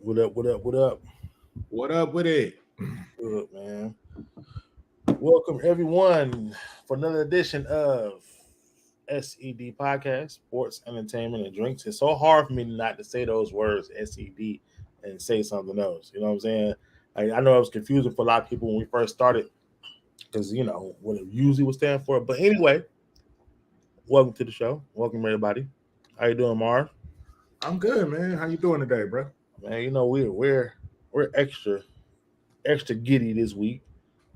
What up? What up? What up? What up with it? Good man. Welcome everyone for another edition of SED Podcast, Sports, Entertainment, and Drinks. It's so hard for me not to say those words SED and say something else. You know what I'm saying? I know it was confusing for a lot of people when we first started because what it usually would stand for. But anyway, welcome to the show. Welcome everybody. How you doing, Marv? I'm good, man. How you doing today, bro? Man, we're extra giddy this week.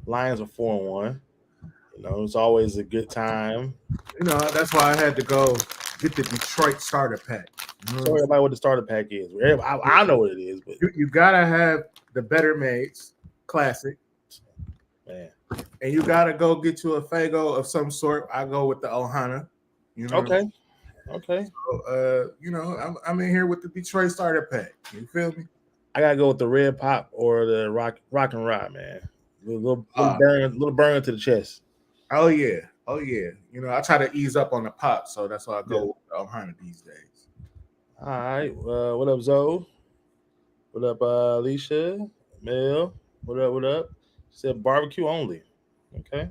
Lions are 4-1. It's always a good time. That's why I had to go get the Detroit starter pack. You know what Tell I'm everybody what the starter pack is. I know what it is, but saying? You gotta have the Better Mates Classic, man, and you gotta go get you a Fago of some sort. I go with the Ohana. You know, okay, okay. I'm in here with the Detroit starter pack. You feel me? I gotta go with the red pop or the rock and rod, man. Uh, Little burn to the chest. oh yeah, oh yeah. I try to ease up on the pop, so that's why I Yeah. go with the Ohana these days. All right. What up, Zoe? What up, Alicia? Mel? What up? What up? She said barbecue only. Okay.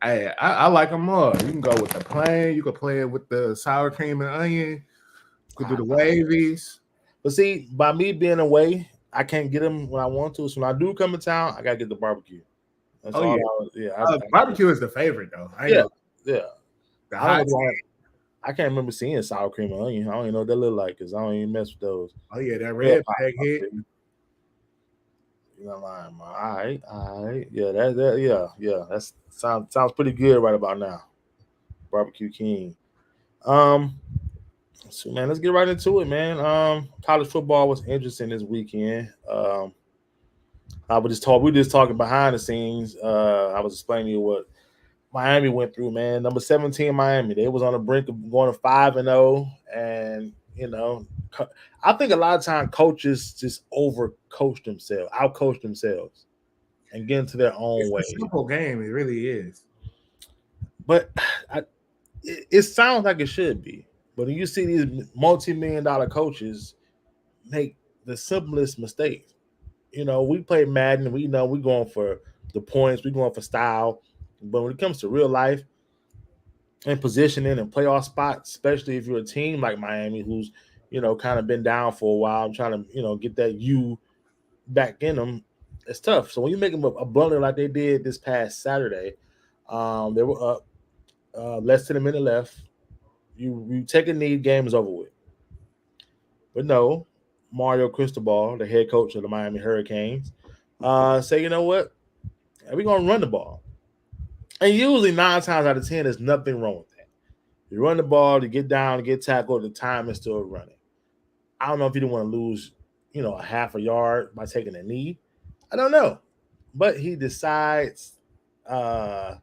I like them all. You can go with the plain. You can play it with the sour cream and onion. You could do the wavies. But see, by me being away, I can't get them when I want to. So when I do come to town, I gotta get the barbecue. That's Oh all. yeah, Yeah. barbecue is the favorite though. I ain't Yeah. gonna Yeah. the I don't know hot. why. I can't remember seeing sour cream and onion. I don't even know what they look like because I don't even mess with those. Oh yeah, that Red red pop, bag I hit. see. You know, lying, man. All right. Yeah, yeah. That sounds pretty good right about now. Barbecue King. Um, so man, let's get right into it, man. College football was interesting this weekend. We just talking behind the scenes. I was explaining to you what Miami went through, man. Number 17, Miami. They was on the brink of going to 5-0, and I think a lot of time coaches just overcoach themselves, outcoach themselves, and get into their own It's a way. simple game. It really is. But it sounds like it should be. But when you see these multi-million-dollar coaches make the simplest mistakes, we play Madden. We know we're going for the points. We're going for style. But when it comes to real life and positioning and playoff spots, especially if you're a team like Miami, who's kind of been down for a while, and trying to get that U back in them, it's tough. So when you make them a blunder like they did this past Saturday, they were up less than a minute left. You take a knee, game is over with. But no, Mario Cristobal, the head coach of the Miami Hurricanes, say, you know what? We're gonna run the ball. And usually 9 times out of 10, there's nothing wrong with that. You run the ball, you get down, you get tackled, the time is still running. I don't know if you didn't want to lose, a half a yard by taking a knee. I don't know. But he decides uh,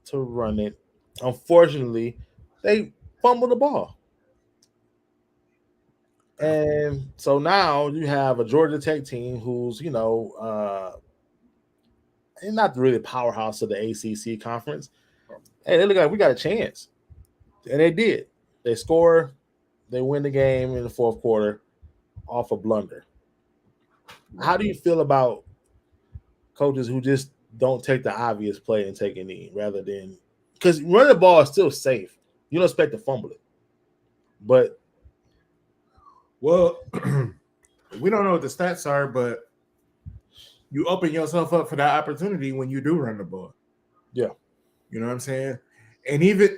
to run it. Unfortunately, they fumble the ball. And so now you have a Georgia Tech team who's, not really a powerhouse of the ACC conference. Hey, they look like we got a chance. And they did. They score, they win the game in the fourth quarter off a blunder. How do you feel about coaches who just don't take the obvious play and take a knee rather than because running the ball is still safe. You don't expect to fumble it. But Well, we don't know what the stats are, but you open yourself up for that opportunity when you do run the ball. yeah, You know what I'm saying? And even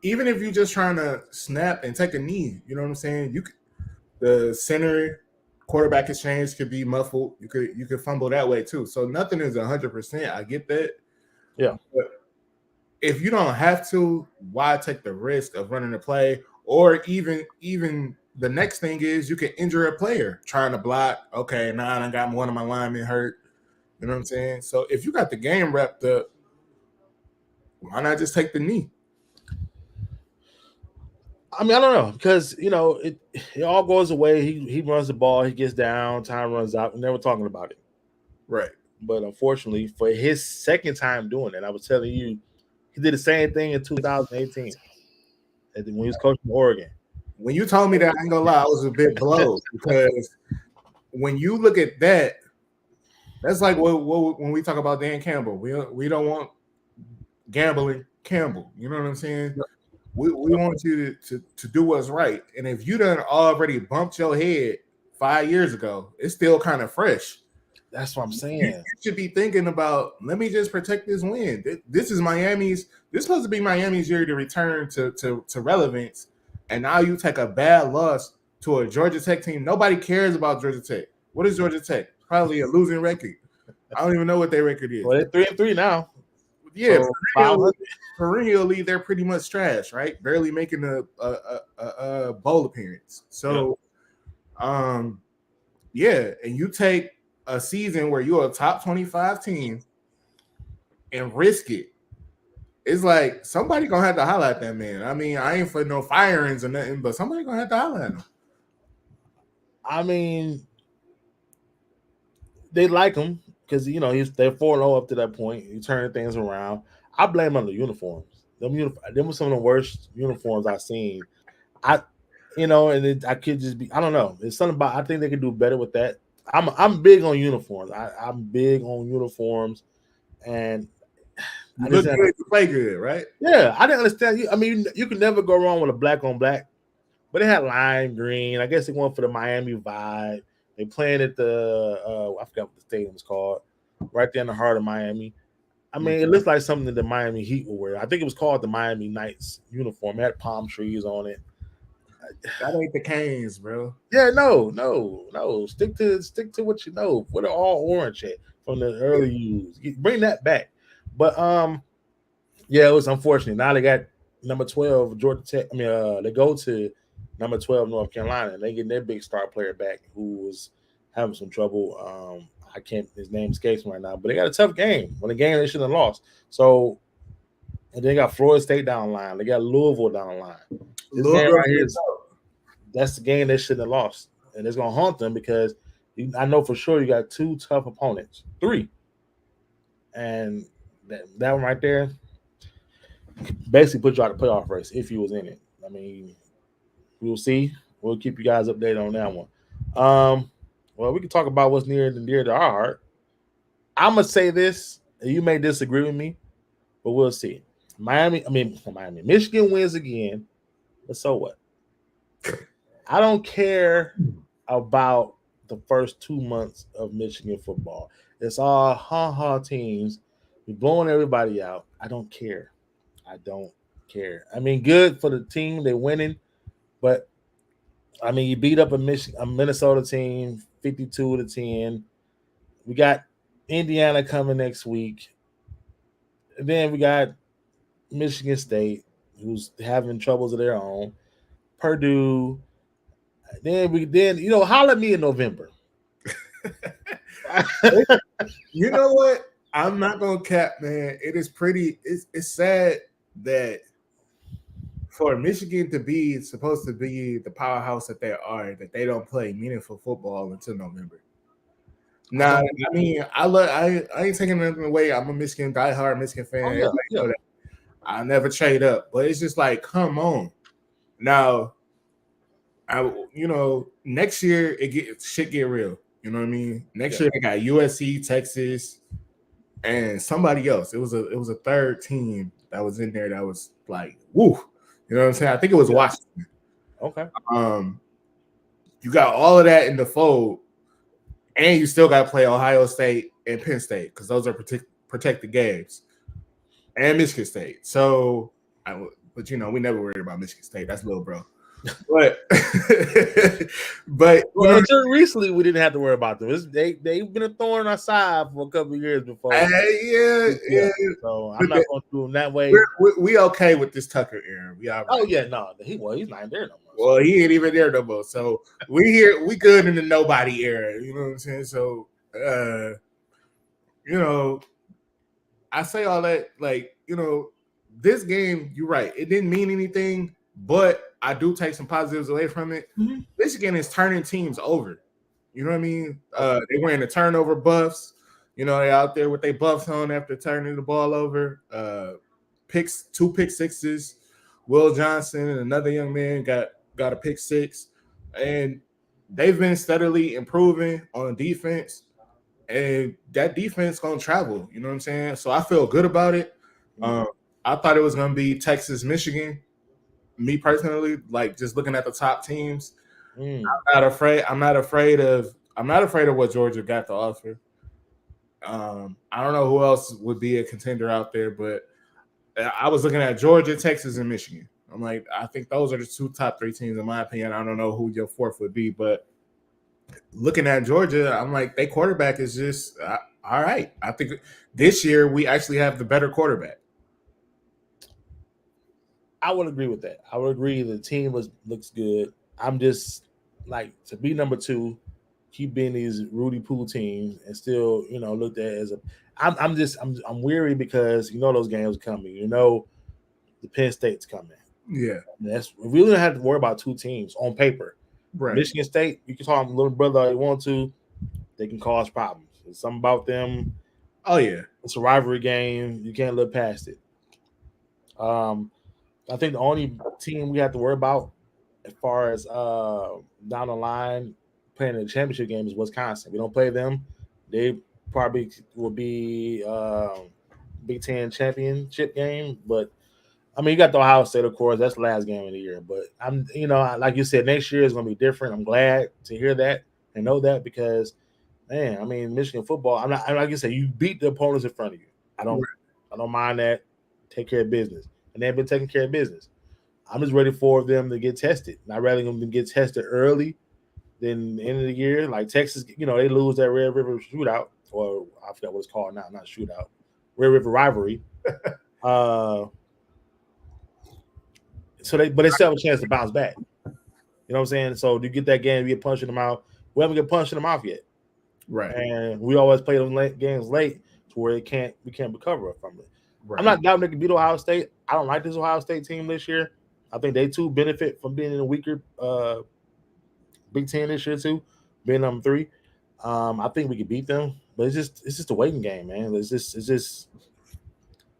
even if you're just trying to snap and take a knee, you know what I'm saying? The center quarterback exchange could be muffled. You could fumble that way too. So nothing is 100%. I get that. yeah. But if you don't have to, why take the risk of running a play? Or even the next thing is you can injure a player trying to block. Okay, now I got one of my linemen hurt. You know what I'm saying? So if you got the game wrapped up, why not just take the knee? I mean, I don't know because it all goes away. He runs the ball, he gets down, time runs out. We're never talking about it. Right. But unfortunately, for his second time doing it, I was telling you, he did the same thing in 2018 when he was coaching Oregon. when you told me that, I ain't gonna lie, I was a bit blown because when you look at that, that's like what when we talk about Dan Campbell, we don't want gambling Campbell. You know what I'm saying? We want you to do what's right. And if you done already bumped your head 5 years ago, it's still kind of fresh. That's what I'm You saying. should be thinking about, let me just protect this win. This is Miami's. This is supposed to be Miami's year to return to relevance. And now you take a bad loss to a Georgia Tech team. Nobody cares about Georgia Tech. What is Georgia Tech? Probably a losing record. I don't even know what their record is. Well, they're 3-3 now. Yeah, So 500. perennially they're pretty much trash, right? Barely making a bowl appearance. So, yeah, and you take a season where you're a top 25 team and risk it. It's like somebody gonna have to holler at that man. I mean, I ain't for no firings or nothing, but somebody gonna have to holler at him. I mean, they like him because they're 4-0 up to that point. He turning things around. I blame him on the uniforms. Them were some of the worst uniforms I've seen. I could just be. I don't know. It's something about. I think they could do better with that. I'm big on uniforms. I'm big on uniforms, and You I look just good, you play good, right? yeah. I didn't understand. I mean, you can never go wrong with a black on black. But they had lime green. I guess they went for the Miami vibe. They playing at the I forgot what the stadium's called, right there in the heart of Miami. I mean, it looks like something that the Miami Heat will wear. I think it was called the Miami Knights uniform. It had palm trees on it. That ain't the Canes, bro. Yeah, no. Stick to what you know. What are all orange at from the early use? Bring that back. But yeah, it was unfortunate. Now they got number 12 Georgia Tech. I mean, they go to number 12 North Carolina, and they get their big star player back who was having some trouble. I can't. His name escapes me right now, but they got a tough game. When a game they shouldn't have lost. So, and they got Florida State down the line. They got Louisville down the line. This game right here is that's the game they shouldn't have lost, and it's gonna haunt them because I know for sure you got two tough opponents, three, and that one right there basically put you out of the playoff race if you was in it. I mean, we'll see. We'll keep you guys updated on that one. Well, we can talk about what's near and dear to our heart. I'm gonna say this, and you may disagree with me, but we'll see. Michigan wins again, but so what? I don't care about the first 2 months of Michigan football. It's all teams. You're blowing everybody out. I don't care. I don't care. I mean, good for the team. They're winning, but I mean, you beat up a Minnesota team, 52-10. We got Indiana coming next week. And then we got Michigan State, who's having troubles of their own. Purdue. Then holler at me in November. You know what? I'm not gonna cap, man. It is pretty. It's sad that for Michigan to be supposed to be the powerhouse that they are, that they don't play meaningful football until November. Now, I mean, I ain't taking nothing away. I'm a Michigan diehard Michigan fan. Oh, yeah. I never trade up, but it's just like, come on. Now, next year shit get real. You know what I mean? Next year they got USC, Texas, and somebody else. It was a third team that was in there that was like, woo. You know what I'm saying? I think it was Washington. Okay. You got all of that in the fold, and you still got to play Ohio State and Penn State because those are protected games, and Michigan State. So, but we never worried about Michigan State. That's little bro. But until recently, we didn't have to worry about them. They've been a thorn in our side for a couple of years before. Yeah. So I'm not going to do them that way. We okay with this Tucker era. We all right. Oh yeah, no, he's not there no more. Well, he ain't even there no more. So we good in the nobody era. You know what I'm saying? So I say all that this game. You're right. It didn't mean anything. But I do take some positives away from it. Mm-hmm. Michigan is turning teams over. You know what I mean? They wearing the turnover buffs. They out there with their buffs on after turning the ball over. 2 pick sixes. Will Johnson and another young man got got a pick six, and they've been steadily improving on defense, and that defense gonna travel. You know what I'm saying? So I feel good about it. Um, I thought it was gonna be Texas, Michigan. Me personally, like just looking at the top teams, I'm not afraid. I'm not afraid of. I'm not afraid of what Georgia got to offer. I don't know who else would be a contender out there, but I was looking at Georgia, Texas, and Michigan. I'm like, I think those are the two top three teams in my opinion. I don't know who your fourth would be, but looking at Georgia, I'm like, their quarterback is just all right. I think this year we actually have the better quarterback. I would agree with that. I would agree the team looks good. I'm just like to be number two, keep being these Rudy Poo teams and still, looked at as a. I'm weary because those games coming. The Penn State's coming. Yeah, We really don't have to worry about two teams on paper. right. Michigan State, you can call them little brother all you want to. They can cause problems. There's something about them. Oh yeah, It's a rivalry game. You can't look past it. I think the only team we have to worry about as far as down the line playing in the championship game is Wisconsin. We don't play them. They probably will be Big Ten championship game. But I mean, you got the Ohio State, of course. That's the last game of the year. But like you said, next year is going to be different. I'm glad to hear that and know that because, man, I mean, Michigan football. Like you said, you beat the opponents in front of you. I don't mind that. Take care of business, and they've been taking care of business. I'm just ready for them to get tested. I'd rather them to get tested early than the end of the year. Like Texas, they lose that Red River shootout, or I forgot what it's called now, not shootout, Red River rivalry. But they still have a chance to bounce back. You know what I'm saying? So you get that game, you get punched in the mouth. We haven't get punched in the mouth yet, right. And we always play those games late to where we can't recover from it. Right. I'm not doubting they can beat Ohio State. I don't like this Ohio State team this year. I think they too benefit from being in a weaker Big Ten this year too, being number 3. I think we could beat them, but it's just a waiting game, man. It's just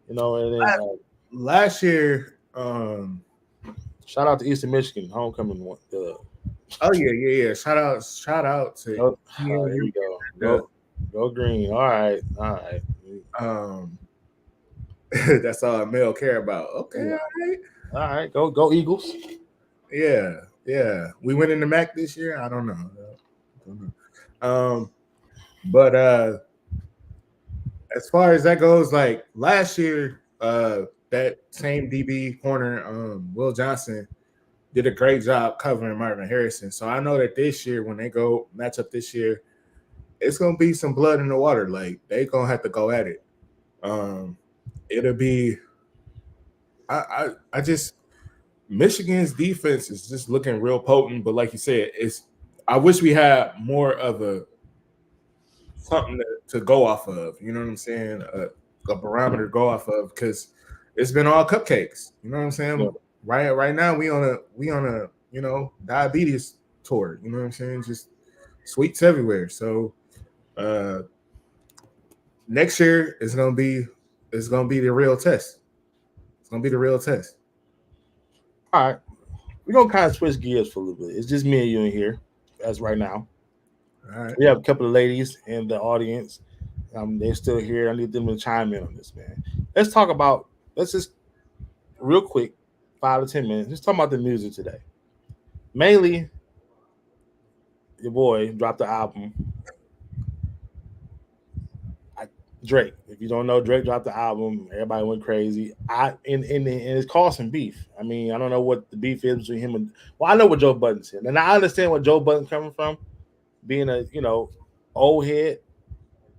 And then, last year, shout out to Eastern Michigan homecoming. Oh yeah. Shout out to. Here we go. Go green. All right. That's all a male care about. Okay, yeah. All right. Go Eagles. Yeah. We went in the MAC this year. I don't know. But as far as that goes, like last year, that same DB corner, Will Johnson, did a great job covering Marvin Harrison. So I know that this year, when they go match up this year, it's gonna be some blood in the water. Like they gonna have to go at it. It'll be. I just Michigan's defense is just looking real potent, but like you said, I wish we had more of something to go off of. You know what I'm saying? A barometer to go off of because it's been all cupcakes. You know what I'm saying? Yeah. Right now we on a diabetes tour. You know what I'm saying? Just sweets everywhere. So next year is gonna be the real test. It's gonna be the real test. All right, we're gonna kind of switch gears for a little bit. It's just me and you in here as right now. All right. We have a couple of ladies in the audience. They're still here. I need them to chime in on this, man. Let's just real quick, 5 to 10 minutes. Just talk about the music today. Mainly, your boy dropped the album. Drake. If you don't know, Drake dropped the album. Everybody went crazy. And it's caused some beef. I mean, I don't know what the beef is between him and. Well, I know what Joe Budden said, and I understand what Joe Budden coming from, being a old head.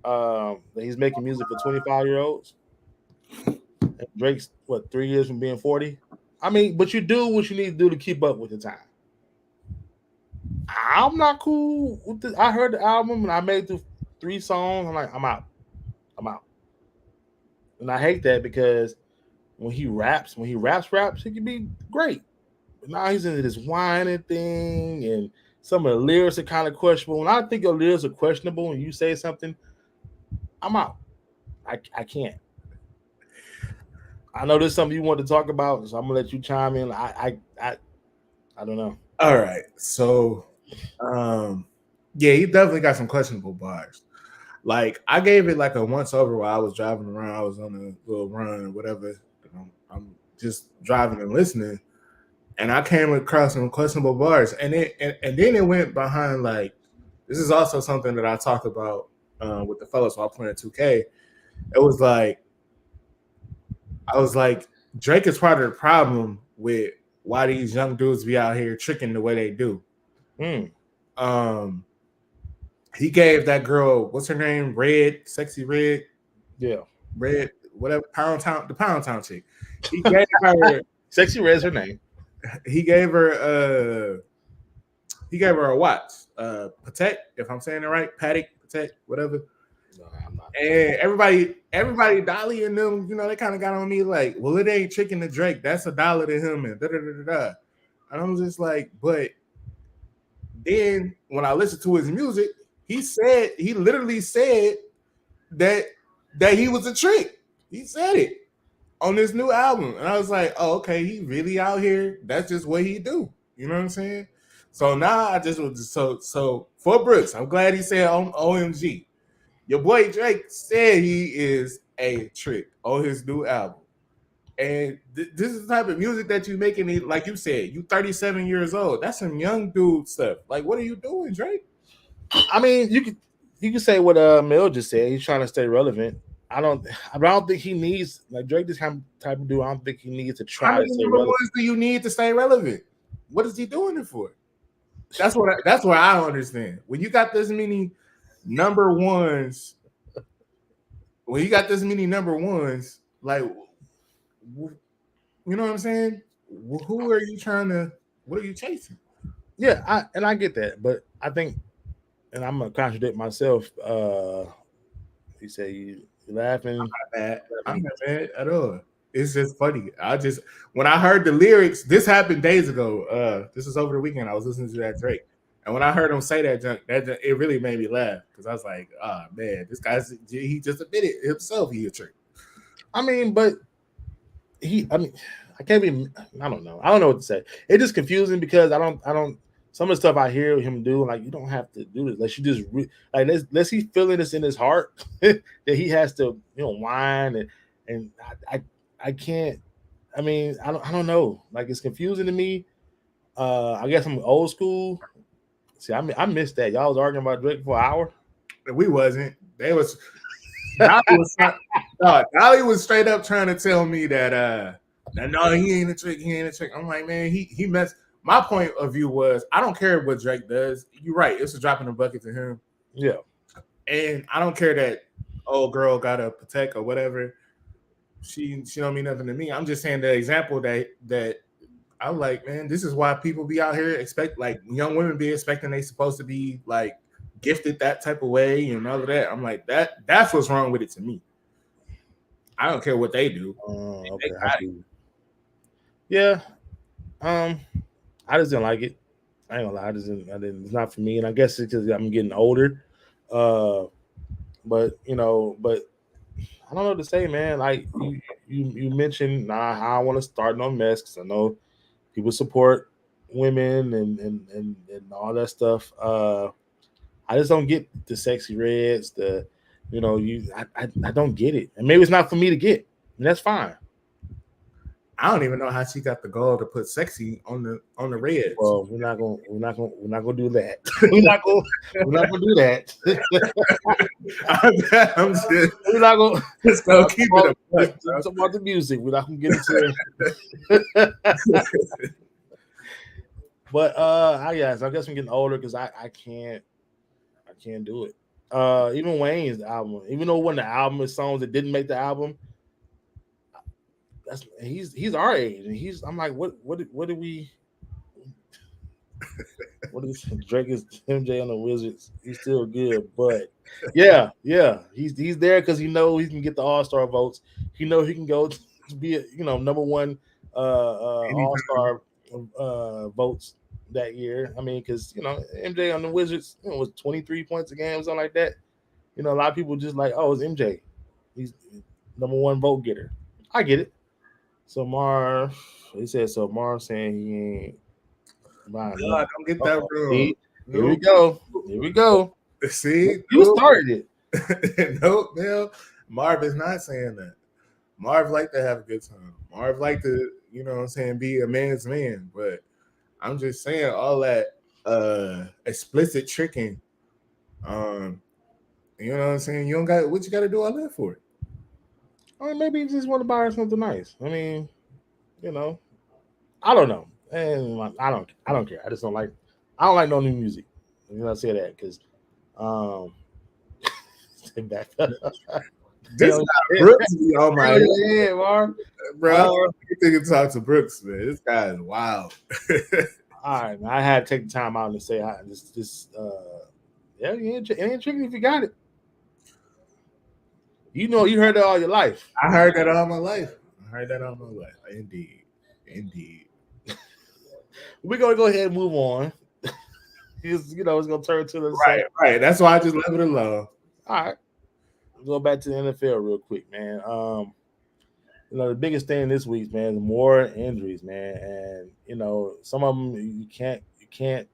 That he's making music for 25-year-olds. Drake's 3 years from being 40. I mean, but you do what you need to do to keep up with the time. I'm not cool with this. I heard the album and I made through 3 songs. I'm like, I'm out. And I hate that because when he raps, he can be great. But now he's into this whining thing, and some of the lyrics are kind of questionable. When I think your lyrics are questionable and you say something, I'm out. I can't. I know there's something you want to talk about, so I'm gonna let you chime in. I don't know. All right. So, um, yeah, he definitely got some questionable bars. Like I gave it like a once over while I was driving around. I was on a little run or whatever. I'm just driving and listening, and I came across some questionable bars, and then it went behind like this is also something that I talked about with the fellas while playing 2K. It was like I was like Drake is part of the problem with why these young dudes be out here tricking the way they do. Hmm. Um, he gave that girl what's her name, Red, sexy Red, Yeah. Red, whatever Pound Town, the Pound Town chick. He gave her, Sexy Red's her name. he gave her, he gave her a watch, Patek, if I'm saying it right, Patek, Patek, whatever. No, I'm not. And everybody, Dolly and them, you know, they kind of got on me like, well, it ain't chicken to Drake, that's $1 to him, and da da da da da. And I'm just like, but then when I listened to his music, he literally said that he was a trick. He said it on this new album, and I was like, oh, okay, he really out here. That's just what he do. You know what I'm saying? So now I just was so for Brooks. I'm glad he said OMG. Your boy Drake said he is a trick on his new album. And this is the type of music that you making. Like you said, you 37 years old. That's some young dude stuff. Like, what are you doing, Drake? I mean, you could say what Mel just said. He's trying to stay relevant. I don't think he needs like Drake. This kind of type of dude. I don't think he needs to How try many to stay number relevant. ones do you need to stay relevant? What is he doing it for? That's what I don't understand. When you got this many number ones, like you know what I'm saying? Who are you trying to? What are you chasing? Yeah, I get that, but I think, and I'm gonna contradict myself. He said you laughing. I'm not mad at all. It's just funny. I just when I heard the lyrics, this happened days ago. This was over the weekend. I was listening to that Drake, and when I heard him say it really made me laugh because I was like, "Ah, oh, man, this guy's he just admitted himself he a trick." I mean, but I mean, I can't be. I don't know. I don't know what to say. It's just confusing because I don't. Some of the stuff I hear him do, like you don't have to do this. Like you just like let's he feeling this in his heart that he has to whine and I can't. I mean, I don't know. Like it's confusing to me. I guess I'm old school. See, I missed that. Y'all was arguing about Drake for an hour. We wasn't. They was Dolly was no, Dolly was straight up trying to tell me that no, he ain't a trick. He ain't a trick. I'm like, man, he messed. My point of view was I don't care what Drake does. You're right. It's a drop in the bucket to him. Yeah. And I don't care that old girl got a Patek or whatever. She don't mean nothing to me. I'm just saying the example that I'm like, man, this is why people be out here expect like young women be expecting they supposed to be like gifted that type of way and all of that. I'm like that's what's wrong with it to me. I don't care what they do. They Okay. I got it. see. Yeah. I just didn't like it. I ain't gonna lie. I didn't. It's not for me. And I guess it's because I'm getting older. Uh, but but I don't know what to say, man. Like you mentioned, nah, I want to start no mess because I know people support women and all that stuff. I just don't get the sexy reds. I don't get it, and maybe it's not for me to get, and that's fine. I don't even know how she got the goal to put sexy on the reds. Well, we're not gonna do that. We're not gonna do that. I'm just, We're not gonna just gonna keep it a buck, talk about the music. We're not gonna get into it. But I guess I'm getting older because I can't do it. Even Wayne's album, even though one of the album is songs that didn't make the album, he's our age, and I'm like, what did we? What is Drake is MJ on the Wizards? He's still good, but yeah, he's there because he know he can get the All Star votes. He know he can go to be number one All Star votes that year. I mean, because MJ on the Wizards was 23 points a game, something like that. A lot of people just like, oh, it's MJ. He's number one vote getter. I get it. So Mar, he said so. Mar saying he ain't. Nah, No, no. don't get that Uh-oh. wrong. See, here we Nope. go. Here we go. See, You nope. started Nope, Bill. Marv is not saying that. Marv like to have a good time. Marv like to, you know what I'm saying, be a man's man. But I'm just saying all that explicit tricking. Um, you know what I'm saying? You don't got what you gotta do all that for. or maybe you just want to buy her something nice. I mean, you know, I don't know, and I don't care. I just don't like, I don't like no new music. You know, I say that because, um, sit back. This Hell, guy yeah, Brooks be on my hell head, yeah, Mar. bro. I Uh, can't think to talk to Brooks, man. This guy is wild. all right, man, I had to take the time out and say, I yeah, it ain't tricky if you got it. You know, you heard it all your life. I heard that all my life. I heard that all my life. Indeed. Indeed. We're gonna go ahead and move on. You know, it's gonna turn to the Right, second. right. That's why I just left it alone. All right, go back to the NFL real quick, man. You know, the biggest thing this week, man, is more injuries, man, and you know, some of them you can't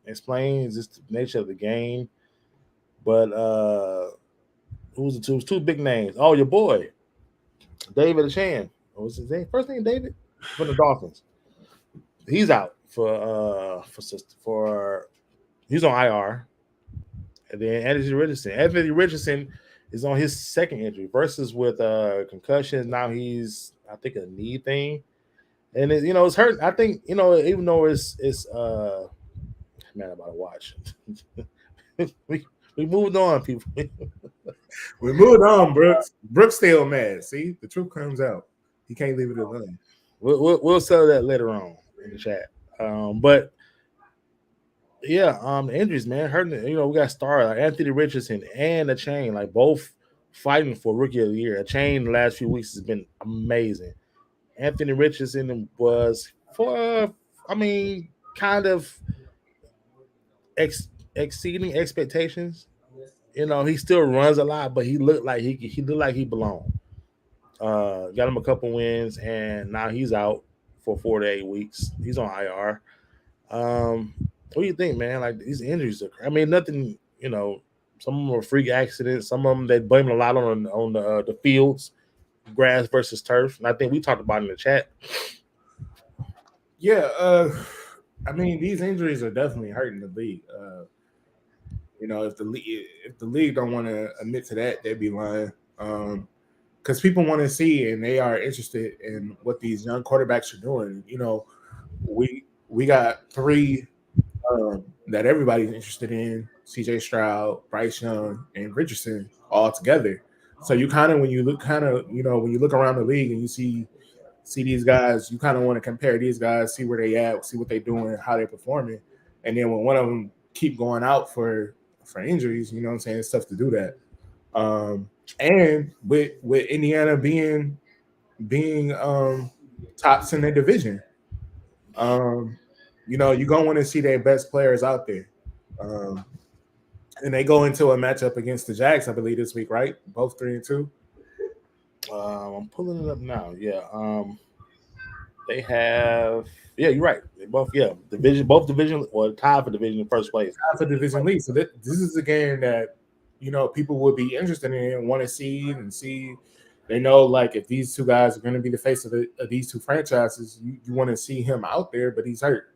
explain. It's just the nature of the game. But who's the two? It was two big names. Oh, your boy, David Chan. What was his name? First name David from the Dolphins. He's out for he's on IR. And then Anthony Richardson. Anthony Richardson is on his second injury versus with concussions. Now he's, I think, a knee thing, and you know, it's hurt. I think, you know, even though it's man, I'm about to watch. we we moved on, people. We moved on, Brooks. Brooks still mad. See, the truth comes out. He can't leave it alone. We'll settle that later on in the chat. But yeah, the injuries, man, hurting. You know, we got stars like Anthony Richardson and a chain, like both fighting for rookie of the year. A chain the last few weeks has been amazing. Anthony Richardson was for, I mean, kind of exceeding expectations. You know, he still runs a lot, but he looked like he belonged. Got him a couple wins, and now he's out for 4 to 8 weeks. He's on IR. What do you think, man? Like these injuries are, I mean, nothing. You know, some of them are freak accidents. Some of them they blame a lot on the fields, grass versus turf. And I think we talked about it in the chat. Yeah, I mean, these injuries are definitely hurting the league. You know, if the league don't want to admit to that, they'd be lying. Because people want to see and they are interested in what these young quarterbacks are doing. You know, we got three that everybody's interested in: C.J. Stroud, Bryce Young, and Richardson all together. So you kind of, when you look, you know, when you look around the league and you see these guys, you kind of want to compare these guys, see where they at, see what they're doing, how they're performing, and then when one of them keep going out for injuries, you know what I'm saying, it's tough to do that. And with Indiana being tops in their division, um, you know, you're gonna want to see their best players out there. Um, and they go into a matchup against the Jags, I believe, this week, right? Both 3-2. I'm pulling it up now. Yeah. They have. Yeah, you're right. They both. Yeah, both division, or tied for division in first place. Half a division lead. So this is a game that, you know, people would be interested in and want to see and see. They know, like, if these two guys are going to be the face of these two franchises, you want to see him out there, but he's hurt.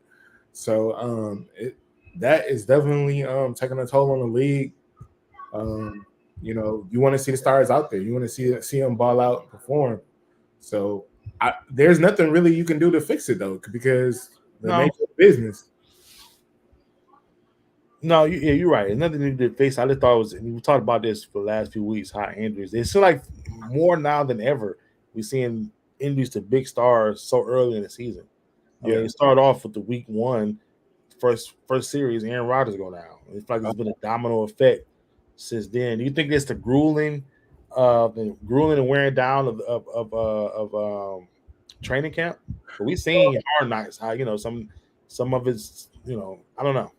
So that is definitely taking a toll on the league. You know, you want to see the stars out there. You want to see them ball out and perform. So there's nothing really you can do to fix it, though, because the No, nature of business. no, yeah, you're right. It's nothing to do with face. I just thought it was. And we talked about this for the last few weeks. How injuries. It's like more now than ever. We're seeing injuries to big stars so early in the season. I mean, Yeah. it started off with the week one first series. Aaron Rodgers go down. It's like it's been a domino effect since then. Do you think it's the grueling and wearing down of training camp? But we seen hard knocks. How, you know, some of it's, you know, I don't know.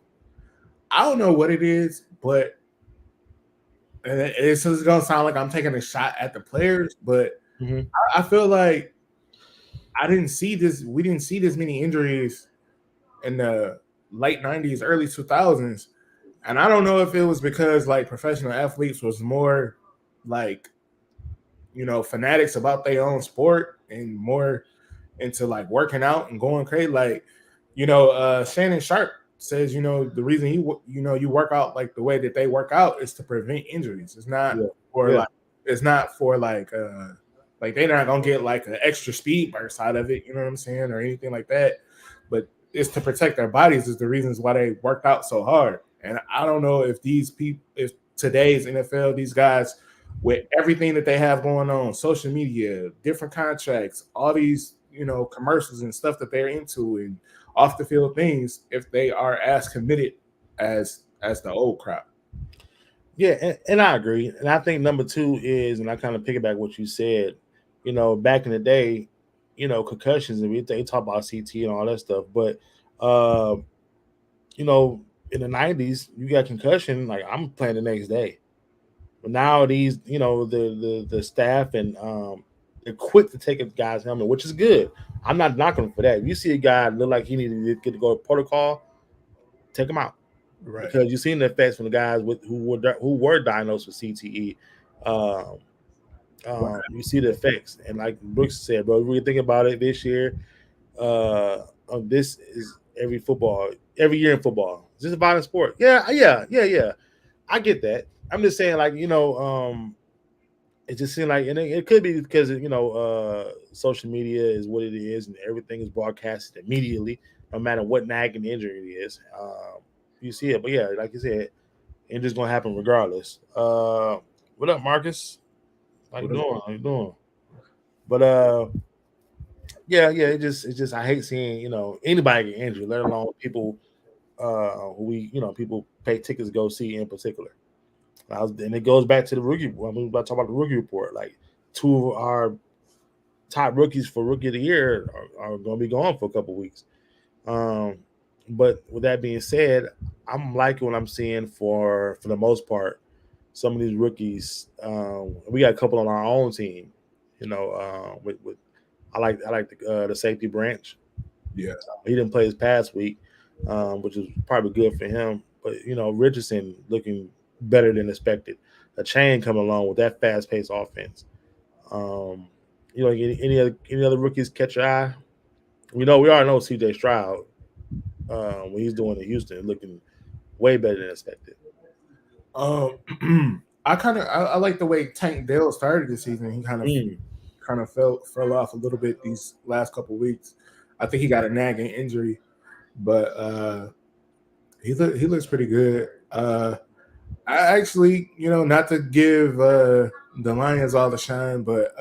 I don't know what it is, but it's just gonna sound like I'm taking a shot at the players, but Mm-hmm. I feel like I didn't see this. We didn't see this many injuries in the late 90s, early 2000s. And I don't know if it was because like professional athletes was more like, fanatics about their own sport and more into like working out and going crazy. Like, Shannon Sharp says, the reason you work out like the way that they work out is to prevent injuries. It's not Yeah, for yeah, like they're not gonna get like an extra speed burst out of it, you know what I'm saying, or anything like that. But it's to protect their bodies is the reasons why they worked out so hard. And I don't know if these people, if today's NFL, these guys with everything that they have going on, social media, different contracts, all these, commercials and stuff that they're into and off the field things, if they are as committed as the old crowd. yeah, and I agree. And I think number two is, and I kind of piggyback what you said. Back in the day, concussions, and they talk about CT and all that stuff, but uh, in the '90s, you got concussion, like I'm playing the next day. But now these, the staff and they're quick to take a guy's helmet, which is good. I'm not knocking him for that. If you see a guy look like he needed to get to go to protocol, take him out Right. because you've seen the effects from the guys who were diagnosed with CTE. Um, you see the effects, and like Brooks said, bro, we think about it this year. This is every year in football. Is this a violent sport? Yeah, yeah, yeah, yeah. I get that. I'm just saying, like, it just seemed like, and it could be because social media is what it is, and everything is broadcasted immediately, no matter what nagging injury it is. You see it, but yeah, like you said, injury's gonna happen regardless. What up, Marcus? How you What up? doing? How you doing? But yeah, yeah. It just I hate seeing anybody get injured, let alone people who people pay tickets to go see in particular. And it goes back to the rookie. I mean, about to talk about the rookie report. Like two of our top rookies for rookie of the year are going to be gone for a couple weeks. Um, but with that being said, I'm liking what I'm seeing for the most part. Some of these rookies, we got a couple on our own team. With I like the safety branch. Yeah. He didn't play this past week, which is probably good for him. But Richardson looking better than expected. A chain coming along with that fast paced offense. Um, any other rookies catch your eye? We already know C.J. Stroud when he's doing in Houston, looking way better than expected. I like the way Tank Dell started the season. He Mm. kind of fell off a little bit these last couple weeks. I think he got a nagging injury, but he looks pretty good. I actually, not to give the Lions all the shine, but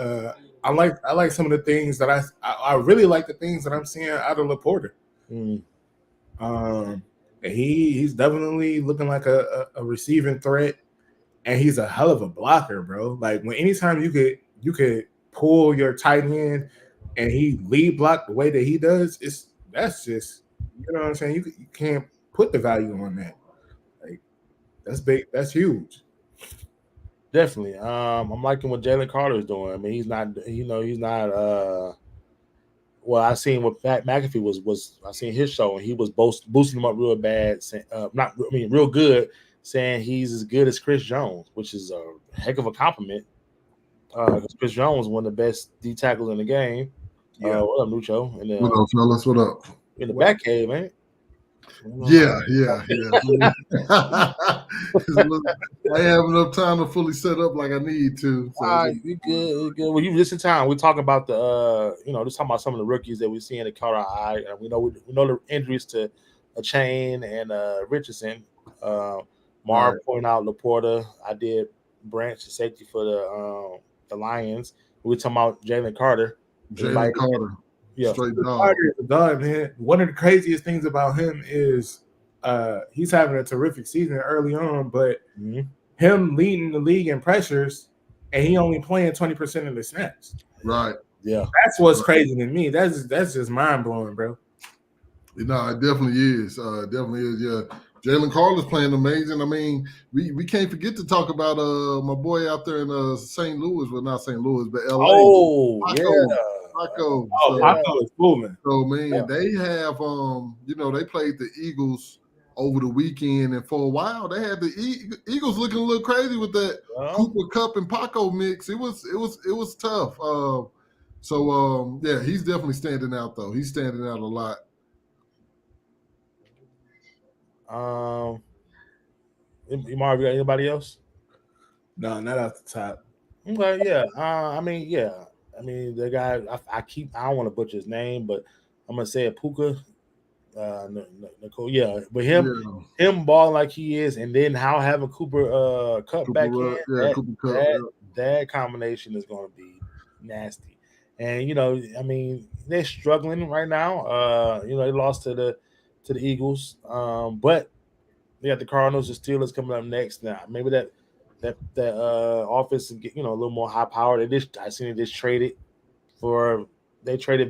I like some of the things that I really like the things that I'm seeing out of Laporta. Mm. He's definitely looking like a receiving threat, and he's a hell of a blocker, bro. Like when anytime you could pull your tight end and he lead block the way that he does, that's just what I'm saying. You can't put the value on that. Like that's big. That's huge. Definitely. I'm liking what Jalen Carter is doing. I mean, he's not. Well, I seen what Pat McAfee was. I seen his show, and he was boosting him up real bad. Not, I mean, real good, saying he's as good as Chris Jones, which is a heck of a compliment. Because Chris Jones was one of the best D tackles in the game. Yeah. What up, Nucho? And What up, fellas? What up? in the back cave, man. Yeah. I have enough time to fully set up like I need to. So. All right, you good, you good. Well, you listen time. We're talking about just talking about some of the rookies that we see in the caught our eye. And we know the injuries to a Chain and Richardson. Marv pointed out Laporta. I did Branch, the safety for the Lions. We were talking about Jalen Carter. Jalen Carter. Yeah. Straight dog. Carter is a dog, man. One of the craziest things about him is he's having a terrific season early on, but him leading the league in pressures and he only playing 20% of the snaps. Right. Yeah. That's what's crazy to me. That's just mind blowing, bro. No, it definitely is. Yeah. Jalen Carter's playing amazing. I mean, we can't forget to talk about my boy out there in St. Louis. Well, not St. Louis, but LA. Oh, yeah. Paco. Oh, Paco is fooling. So man, they have they played the Eagles over the weekend, and for a while they had the Eagles looking a little crazy with that Cooper Cup and Paco mix. It was tough. He's definitely standing out though. He's standing out a lot. Marv, you got anybody else? No, not off the top. Okay, yeah. I mean, the guy I don't want to butcher his name, but I'm gonna say it, Puka. Nicole, yeah, but him balling like he is, and then how having Cooper Cup back in that combination is going to be nasty. And they're struggling right now. They lost to the Eagles, but they got the Cardinals and Steelers coming up next. Now maybe that offense is a little more high powered. I seen they traded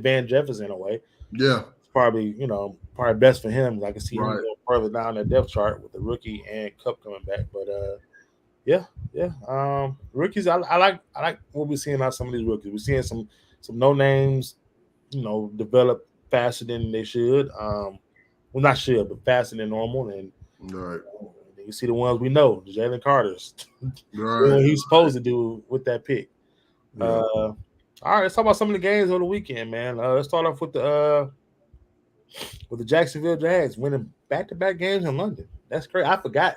Van Jefferson away. Yeah. Probably best for him. I can see him go further down that depth chart with the rookie and Cup coming back. But rookies. I like what we're seeing out of some of these rookies. We're seeing some no names, develop faster than they should. Well, not should, but faster than normal. And you see the ones we know, Jalen Carter's, what he's supposed to do with that pick. Yeah. All right, let's talk about some of the games over the weekend, man. Let's start off with the Jacksonville Jags winning back-to-back games in London. That's great. I forgot.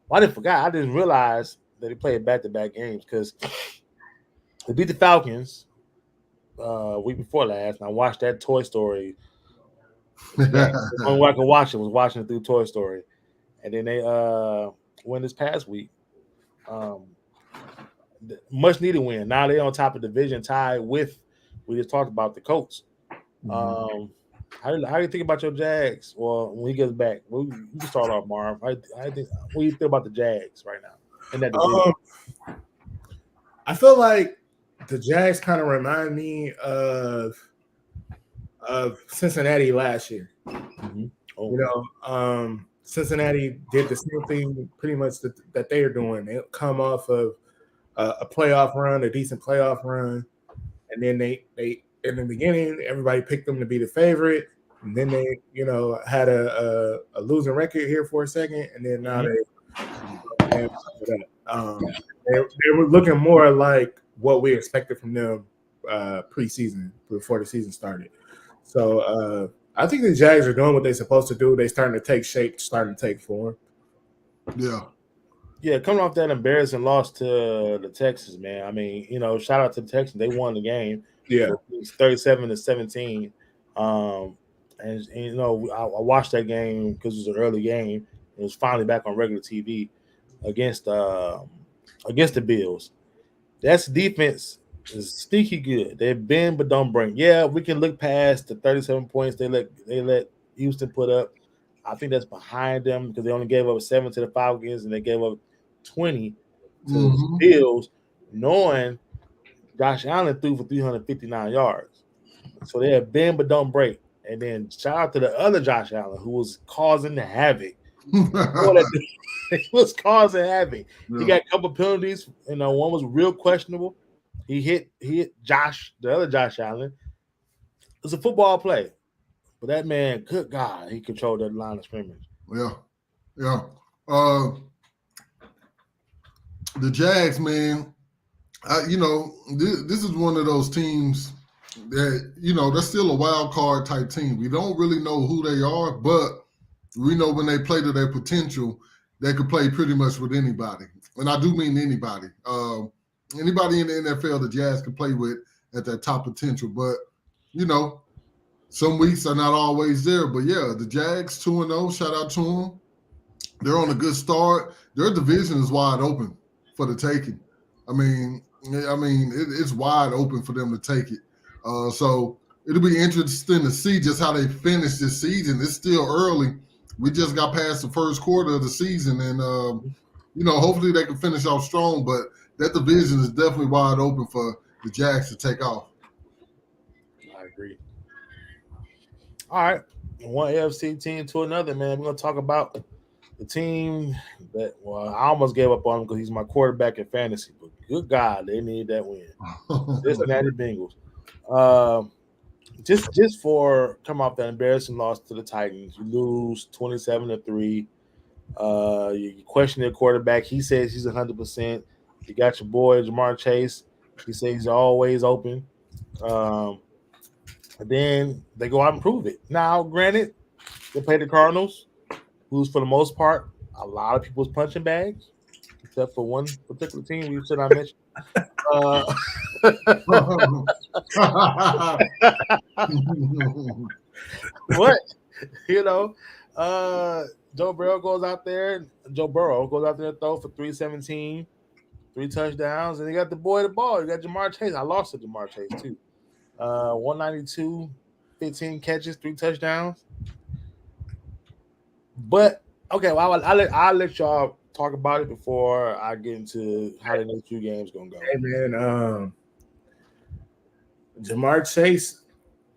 Well, I didn't forget. I didn't realize that they played back-to-back games because they beat the Falcons week before last. And I watched that Toy Story. The only way I could watch it was watching it through Toy Story. And then they win this past week. Much needed win. Now they're on top of the division, tied with, we just talked about, the Colts. How do you think about your Jags? Well, when he gets back, you can start off, Marv. What do you feel about the Jags right now in that division? I feel like the Jags kind of remind me of Cincinnati last year. Mm-hmm. Cincinnati did the same thing pretty much that they are doing. They come off of a playoff run, a decent playoff run, and then they in the beginning everybody picked them to be the favorite, and then they had a losing record here for a second, and then now they were looking more like what we expected from them preseason before the season started. So I think the Jags are doing what they're supposed to do. They're starting to take shape, starting to take form. Yeah, coming off that embarrassing loss to the Texans, man. I mean, shout out to the Texans. They won the game. Yeah. It's 37-17. I watched that game because it was an early game. It was finally back on regular TV against the Bills. That's defense is sneaky good. They bend but don't break. Yeah, we can look past the 37 points they let Houston put up. I think that's behind them because they only gave up 7 to the Falcons and they gave up 20 to the Bills, knowing Josh Allen threw for 359 yards. So they have bend but don't break. And then shout out to the other Josh Allen who was causing the havoc. He was causing havoc. Yeah. He got a couple penalties. One was real questionable. He hit Josh, the other Josh Allen. It was a football play. But that man, good God, he controlled that line of scrimmage. Yeah. The Jags, man, this is one of those teams that, they're still a wild card type team. We don't really know who they are, but we know when they play to their potential, they could play pretty much with anybody. And I do mean anybody. Anybody in the NFL the Jags can play with at their top potential. But, some weeks are not always there. But, yeah, the Jags 2-0, shout out to them. They're on a good start. Their division is wide open for the taking. I mean, it's wide open for them to take it. So it'll be interesting to see just how they finish this season. It's still early. We just got past the first quarter of the season, and hopefully they can finish off strong. But that division is definitely wide open for the Jags to take off. I agree. All right, one AFC team to another, man. We're gonna talk about the team that, I almost gave up on him because he's my quarterback in fantasy. But good God, they need that win. Cincinnati Bengals. just for come off that embarrassing loss to the Titans, you lose 27-3. You question their quarterback. He says he's 100%. You got your boy Jamar Chase. He says he's always open. Um, and then they go out and prove it. Now, granted, they play the Cardinals, who's for the most part a lot of people's punching bags, except for one particular team we said I mentioned. Uh, but you know, Joe Burrow goes out there. Joe Burrow goes out there and throw for 317, 3 touchdowns, and they got the boy the ball. You got Jamar Chase. I lost to Jamar Chase too. 192, 15 catches, 3 touchdowns. But okay, well, I'll let y'all talk about it before I get into how the next few games gonna go. Hey man, Jamar Chase,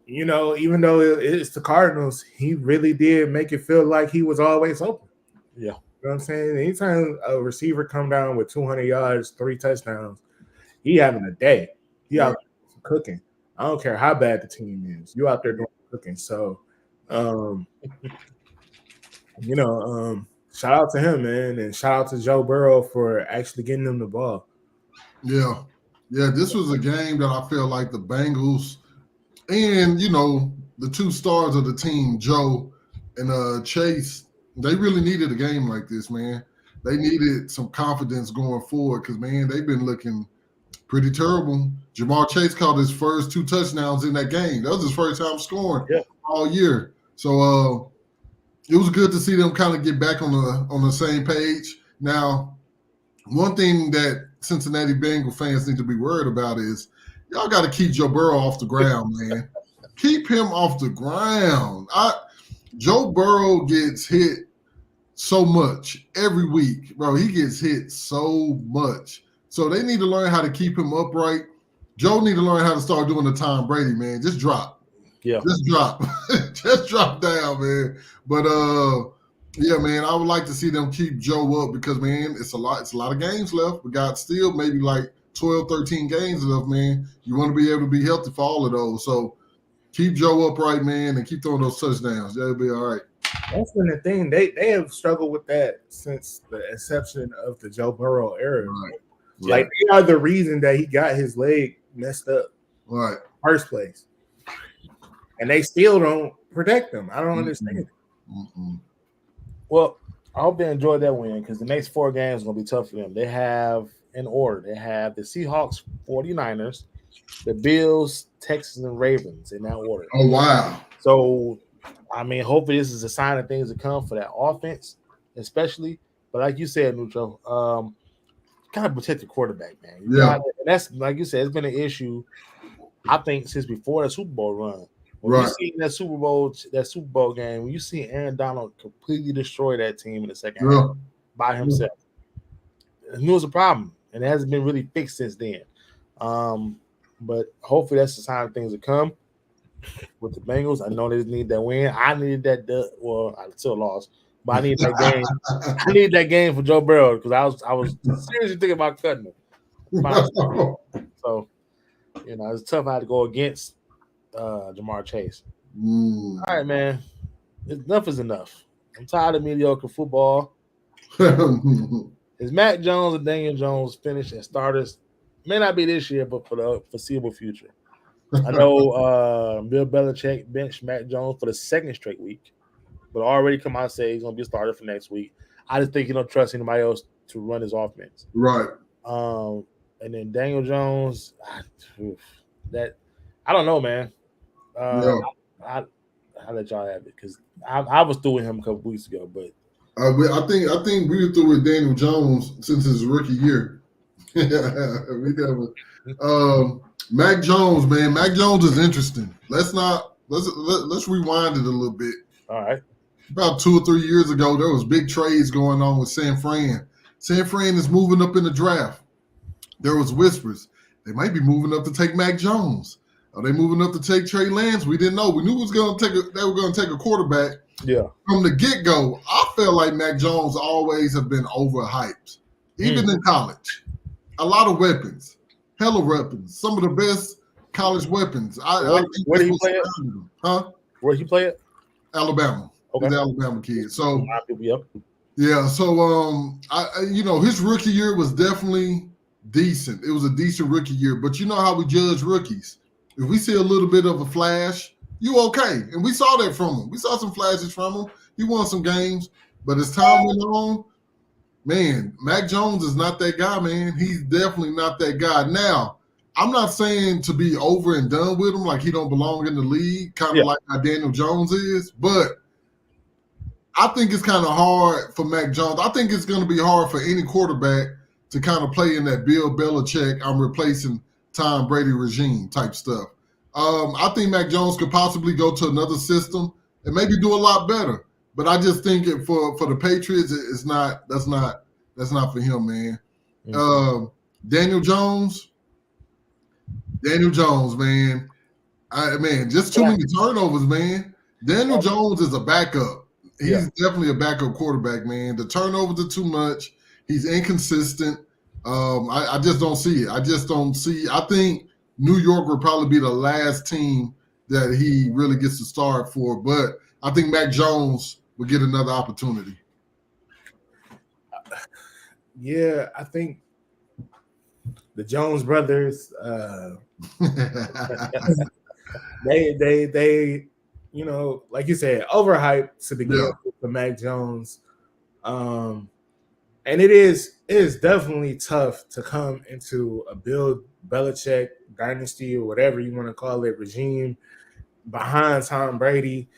even though it's the Cardinals, he really did make it feel like he was always open. Yeah. You know what I'm saying? Anytime a receiver come down with 200 yards, 3 touchdowns, he having a day. He out there cooking. I don't care how bad the team is. You out there doing cooking. So, shout out to him, man, and shout out to Joe Burrow for actually getting them the ball. Yeah. This was a game that I feel like the Bengals and the 2 stars of the team, Joe and Chase, they really needed a game like this, man. They needed some confidence going forward because, man, they've been looking pretty terrible. Jamar Chase caught his first 2 touchdowns in that game. That was his first time scoring all year. So it was good to see them kind of get back on the same page. Now, one thing that Cincinnati Bengal fans need to be worried about is y'all got to keep Joe Burrow off the ground, man. Keep him off the ground. Joe Burrow gets hit so much every week, bro. He gets hit so much. So they need to learn how to keep him upright. Joe need to learn how to start doing the Tom Brady, man. Just drop. Yeah. Just drop. Just drop down, man. But yeah, man, I would like to see them keep Joe up because, man, it's a lot of games left. We got still maybe like 12, 13 games left, man. You want to be able to be healthy for all of those. So keep Joe upright, man, and keep throwing those touchdowns. That'll be all right. That's been the thing. They have struggled with that since the inception of the Joe Burrow era. Right. Like, they are the reason that he got his leg messed up Right. first place. And they still don't protect him. I don't understand. Well, I hope they enjoyed that win because the next 4 games are going to be tough for them. They have, in order, they have the Seahawks, 49ers, the Bills, Texans, and Ravens in that order. Oh, wow. So, I mean, hopefully this is a sign of things to come for that offense, especially. But like you said, Nucho, gotta protect the quarterback, man. That's like you said, it's been an issue, I think, since before the Super Bowl run. When you see that Super Bowl game, when you see Aaron Donald completely destroy that team in the second half by himself, I knew it was a problem, and it hasn't been really fixed since then. But hopefully that's the sign of things to come with the Bengals. I know they need that win. I needed that. Well, I still lost, but I need that game. I need that game for Joe Burrow because I was seriously thinking about cutting him. So, it's tough. I had to go against Jamar Chase. All right, man. Enough is enough. I'm tired of mediocre football. Is Mac Jones and Daniel Jones finished as starters? May not be this year, but for the foreseeable future. I know Bill Belichick benched Mac Jones for the 2nd straight week, but already come out and say he's going to be a starter for next week. I just think he don't trust anybody else to run his offense. Right. And then Daniel Jones, I don't know, man. I'll let y'all have it because I was through with him a couple weeks ago, but I think we were through with Daniel Jones since his rookie year. We never. Mac Jones, man. Mac Jones is interesting. Let's rewind it a little bit. All right. About 2 or 3 years ago, there was big trades going on with San Fran. San Fran is moving up in the draft. There was whispers they might be moving up to take Mac Jones. Are they moving up to take Trey Lance? We didn't know. We knew they were going to take a quarterback. Yeah. From the get-go, I felt like Mac Jones always have been overhyped, even in college. A lot of weapons, hella weapons. Some of the best college weapons. I Where, think where that's did he what play it? surrounded him. Huh? Where he play it? Alabama. Okay. He's an Alabama kid. So Yep. yeah, so his rookie year was definitely decent. It was a decent rookie year, but you know how we judge rookies. If we see a little bit of a flash, you okay. And we saw that from him. We saw some flashes from him. He won some games, but as time went on, man, Mac Jones is not that guy, man. He's definitely not that guy. Now, I'm not saying to be over and done with him, like he don't belong in the league, kind of like how Daniel Jones is, but I think it's kind of hard for Mac Jones. I think it's going to be hard for any quarterback to kind of play in that Bill Belichick, I'm replacing Tom Brady regime type stuff. I think Mac Jones could possibly go to another system and maybe do a lot better. But I just think for the Patriots, it's not. That's not for him, man. Daniel Jones, man. Just too many turnovers, man. Daniel Jones is a backup. He's definitely a backup quarterback, man. The turnovers are too much. He's inconsistent. I just don't see it. I think New York will probably be the last team that he really gets to start for, but I think Mac Jones will get another opportunity. Yeah, I think the Jones brothers, they like you said, overhyped to begin with for Mac Jones. And it is definitely tough to come into a Bill Belichick dynasty or whatever you want to call it regime behind Tom Brady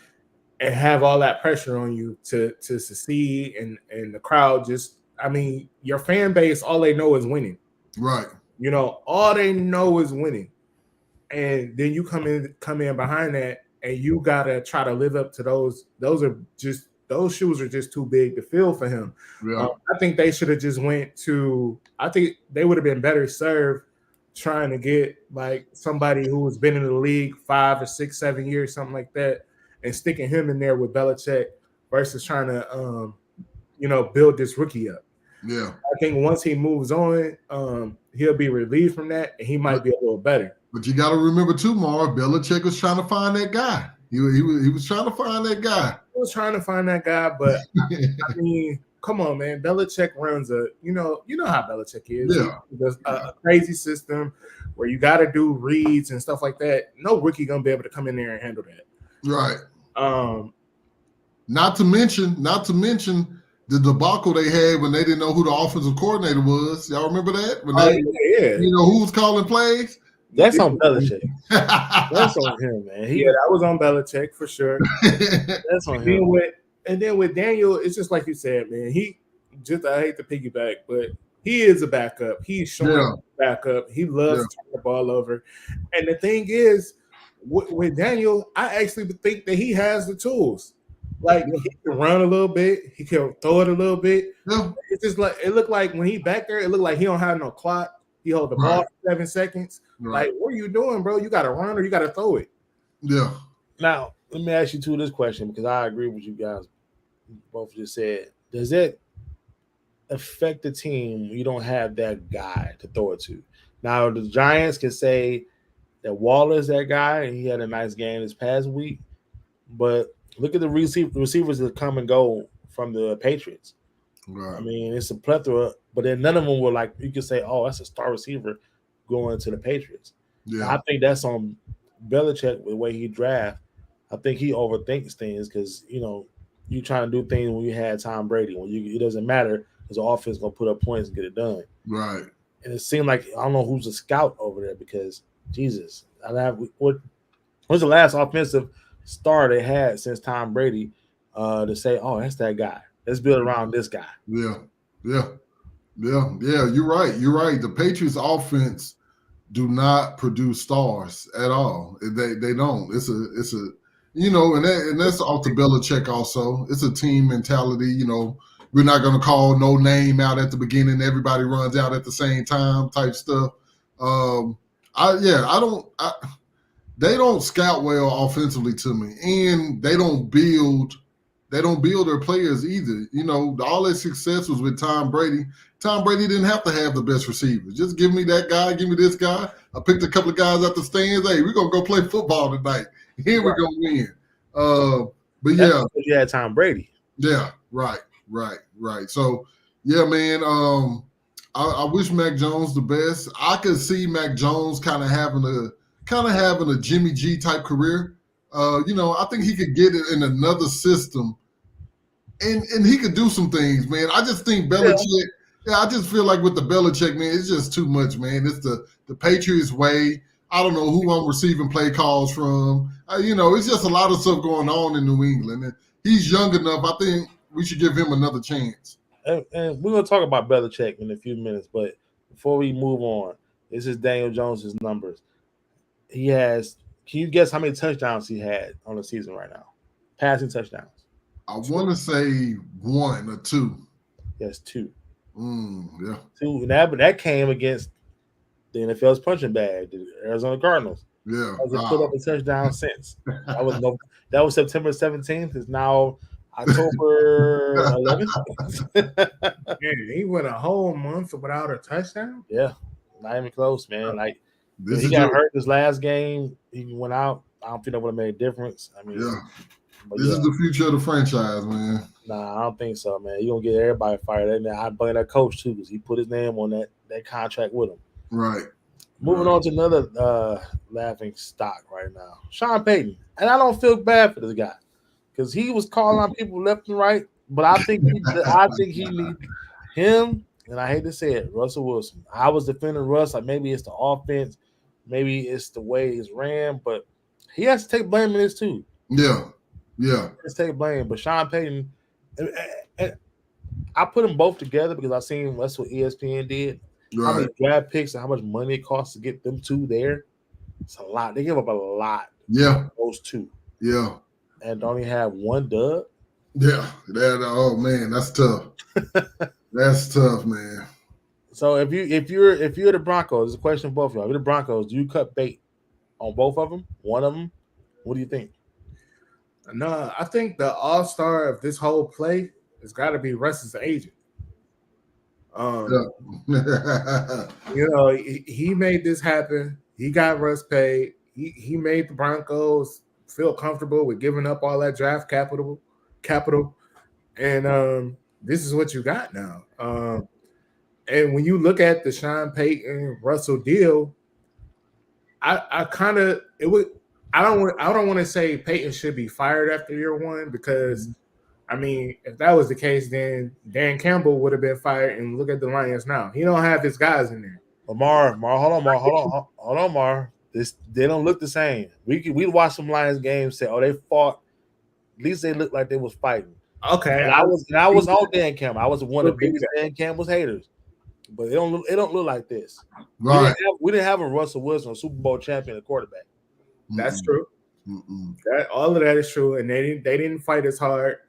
and have all that pressure on you to succeed, and the crowd your fan base, all they know is winning. Right. All they know is winning. And then you come in behind that, and you gotta try to live up to those. Those shoes are just too big to fill for him. Yeah. I think they should have just went to. I think they would have been better served trying to get like somebody who has been in the league 5 or 6, 7 years, something like that, and sticking him in there with Belichick versus trying to, build this rookie up. Yeah. I think once he moves on, he'll be relieved from that, and he might be a little better. But you got to remember too, Marv, Belichick was trying to find that guy. He was trying to find that guy. He was trying to find that guy, but I mean, come on, man. Belichick runs you know how Belichick is. Yeah. He does a crazy system where you got to do reads and stuff like that. No rookie gonna be able to come in there and handle that. Right. Not to mention the debacle they had when they didn't know who the offensive coordinator was. Y'all remember that? When who was calling plays? That's on Belichick. That's on him, man. That was on Belichick for sure. That's on him. And then with Daniel, it's just like you said, man. I hate to piggyback, but he is a backup. He's showing backup. He loves to turn the ball over. And the thing is, with Daniel, I actually think that he has the tools. Like he can run a little bit, he can throw it a little bit. Yeah. It's just like it looked like when he back there, it looked like he don't have no clock. He hold the ball for 7 seconds. Right. Like, what are you doing, bro? You got to run or you got to throw it. Yeah. Now, let me ask you this question because I agree with you guys. Both just said, does it affect the team when you don't have that guy to throw it to? Now, the Giants can say that Waller's that guy, and he had a nice game this past week. But look at the receivers that come and go from the Patriots. Right. I mean, it's a plethora, but then none of them were like, you could say, oh, that's a star receiver going to the Patriots. Yeah. I think that's on Belichick with the way he draft. I think he overthinks things because, you trying to do things when you had Tom Brady. It doesn't matter because the offense going to put up points and get it done. Right. And it seemed like, I don't know who's a scout over there because, Jesus, what's the last offensive star they had since Tom Brady to say, oh, that's that guy. Let's build around this guy. Yeah. You're right. The Patriots offense do not produce stars at all. They don't. It's a and that's off to Belichick also. It's a team mentality. We're not going to call no name out at the beginning. Everybody runs out at the same time type stuff. They don't scout well offensively to me, and they don't build they don't build their players either. You know, all their success was with Tom Brady. Tom Brady didn't have to have the best receivers. Just give me that guy, give me this guy. I picked a couple of guys out the stands. Hey, we're gonna go play football tonight. Here we're gonna win. But That's yeah, because you had Tom Brady. yeah, right. So yeah, man. I wish Mac Jones the best. I could see Mac Jones kind of having a Jimmy G type career. You know, I think he could get it in another system, and he could do some things, man. I just think Belichick. Yeah, I just feel like with the Belichick, man, it's just too much, man. It's the Patriots way. I don't know who I'm receiving play calls from. You know, it's just a lot of stuff going on in New England, and he's young enough. I think we should give him another chance. And we're gonna talk about Belichick in a few minutes, but before we move on, this is Daniel Jones's numbers. He has. Can you guess how many touchdowns he had on the season right now? Passing touchdowns. I want to say 1 or 2. Yes, 2. Yeah. 2. But that came against the NFL's punching bag, the Arizona Cardinals. Yeah. Hasn't put up a touchdown since. That was September 17th. It's now October 11th. Man, he went a whole month without a touchdown. Yeah, not even close, man. Like This he is got hurt this last game. He went out. I don't think that would have made a difference. I mean, yeah. This is the future of the franchise, man. Nah, I don't think so, man. You're gonna get everybody fired. And I blame that coach too, because he put his name on that contract with him. Right. Moving on to another laughing stock right now. Sean Payton. And I don't feel bad for this guy. Because he was calling on people left and right. But I think he needs him, and I hate to say it, Russell Wilson. I was defending Russ, like maybe it's the offense, maybe it's the way it's ran, but he has to take blame in this too. Yeah. Let's take blame. But Sean Payton, and I put them both together because I seen that's what ESPN did. Right. How many draft picks and how much money it costs to get them two there. It's a lot. They give up a lot. Yeah. Those two. Yeah. And only have one dub. Yeah. Oh man, that's tough. That's tough, man. So if you're the Broncos, it's a question for both of y'all. If you're the Broncos, do you cut bait on both of them? One of them? What do you think? No, I think the all-star of this whole play has got to be Russ's agent. You know, he made this happen. He got Russ paid. He made the Broncos feel comfortable with giving up all that draft capital, and this is what you got now. And when you look at the Sean Payton Russell deal, I don't want to say Payton should be fired after year one because, I mean, if that was the case, then Dan Campbell would have been fired. And look at the Lions now; he don't have his guys in there. Mar, hold on, Mar. They don't look the same. We watch some Lions games. Say, oh, they fought. At least they looked like they was fighting. Okay, and I was on Dan Campbell. I was one of the biggest Dan Campbell's haters. But it don't look like this. Right. We didn't have a Russell Wilson, a Super Bowl champion, a quarterback. That's true. That all of that is true, and they didn't fight as hard.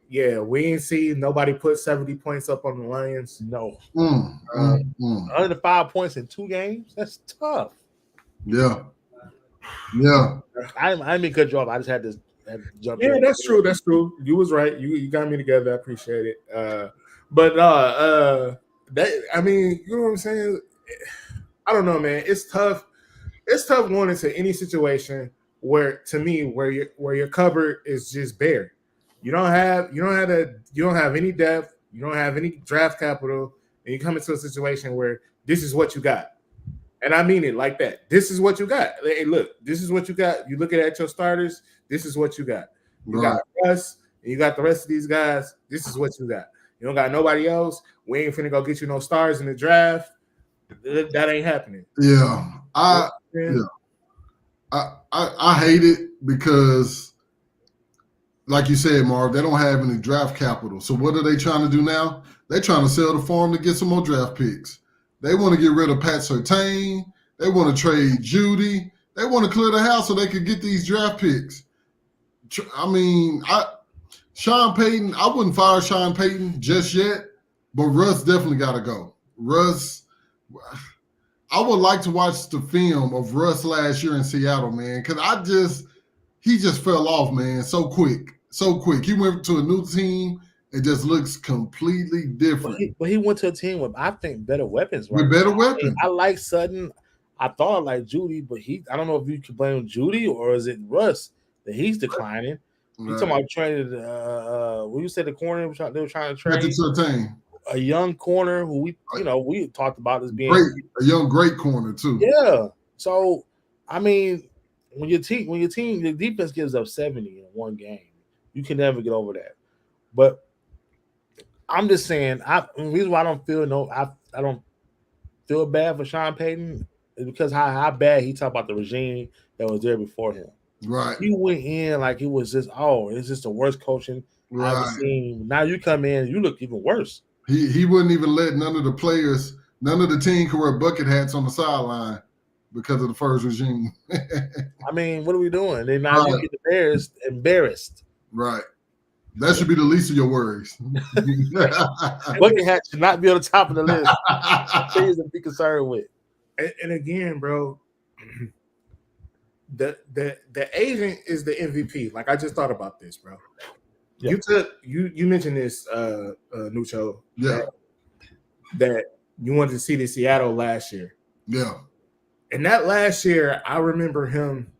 Yeah, we didn't see nobody put 70 points up on the Lions. No. Under 5 points in 2 games. That's tough. Yeah. I didn't mean to cut you off. I just had to jump. Yeah, that's true. That's true. You was right. You got me together. I appreciate it. That, I mean, you know what I'm saying? I don't know, man. It's tough. It's tough going into any situation where your cupboard is just bare. You don't have any depth. You don't have any draft capital, and you come into a situation where this is what you got. And I mean it like that. This is what you got. Hey, look, this is what you got. You look at your starters. This is what you got. You got us, and you got the rest of these guys. This is what you got. You don't got nobody else. We ain't finna go get you no stars in the draft. That ain't happening. Yeah. I hate it because, like you said, Marv, they don't have any draft capital. So what are they trying to do now? They're trying to sell the farm to get some more draft picks. They want to get rid of Pat Surtain. They want to trade Judy. They want to clear the house so they could get these draft picks. I mean, Sean Payton, I wouldn't fire Sean Payton just yet, but Russ definitely got to go. Russ, I would like to watch the film of Russ last year in Seattle, man, because he just fell off, man, so quick. so quick. He went to a new team. It just looks completely different But he went to a team with, I think, better weapons right with now. better I weapons. like Sutton. I thought I liked Judy, but I don't know if you can blame Judy or is it Russ that he's declining. You talking about traded? When you said the corner they were trying to trade a young corner who we talked about as being a young great corner too. Yeah. So I mean, when your defense gives up 70 in one game, you can never get over that. But I'm just saying, the reason why I don't feel I don't feel bad for Sean Payton is because how bad he talked about the regime that was there before him. Right. He went in like it was just it's just the worst coaching I've ever seen. Now you come in, you look even worse. He wouldn't even let none of the team could wear bucket hats on the sideline because of the first regime. I mean, what are we doing? Then now you get the Bears embarrassed. Right. That should be the least of your worries. Bucket hat should not be on the top of the list. Things to be concerned with. And again, bro, the agent is the MVP. Like I just thought about this, bro. Yeah. You mentioned this, Nucho. Yeah. That you wanted to see the Seattle last year. Yeah. And that last year, I remember him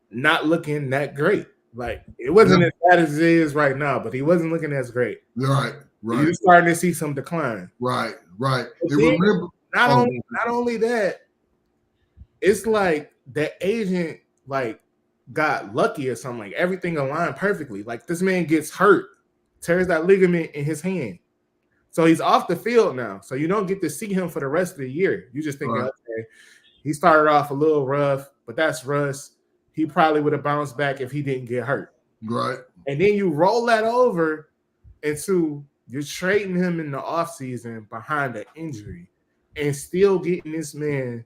not looking that great. Like it wasn't as bad as it is right now, but he wasn't looking as great. Right. You're starting to see some decline. Right. Not only that, it's like the agent got lucky or something. Like everything aligned perfectly. Like this man gets hurt, tears that ligament in his hand, so he's off the field now. So you don't get to see him for the rest of the year. You just think, okay, he started off a little rough, but that's Russ. He probably would have bounced back if he didn't get hurt. Right. And then you roll that over into you're trading him in the offseason behind an injury and still getting this man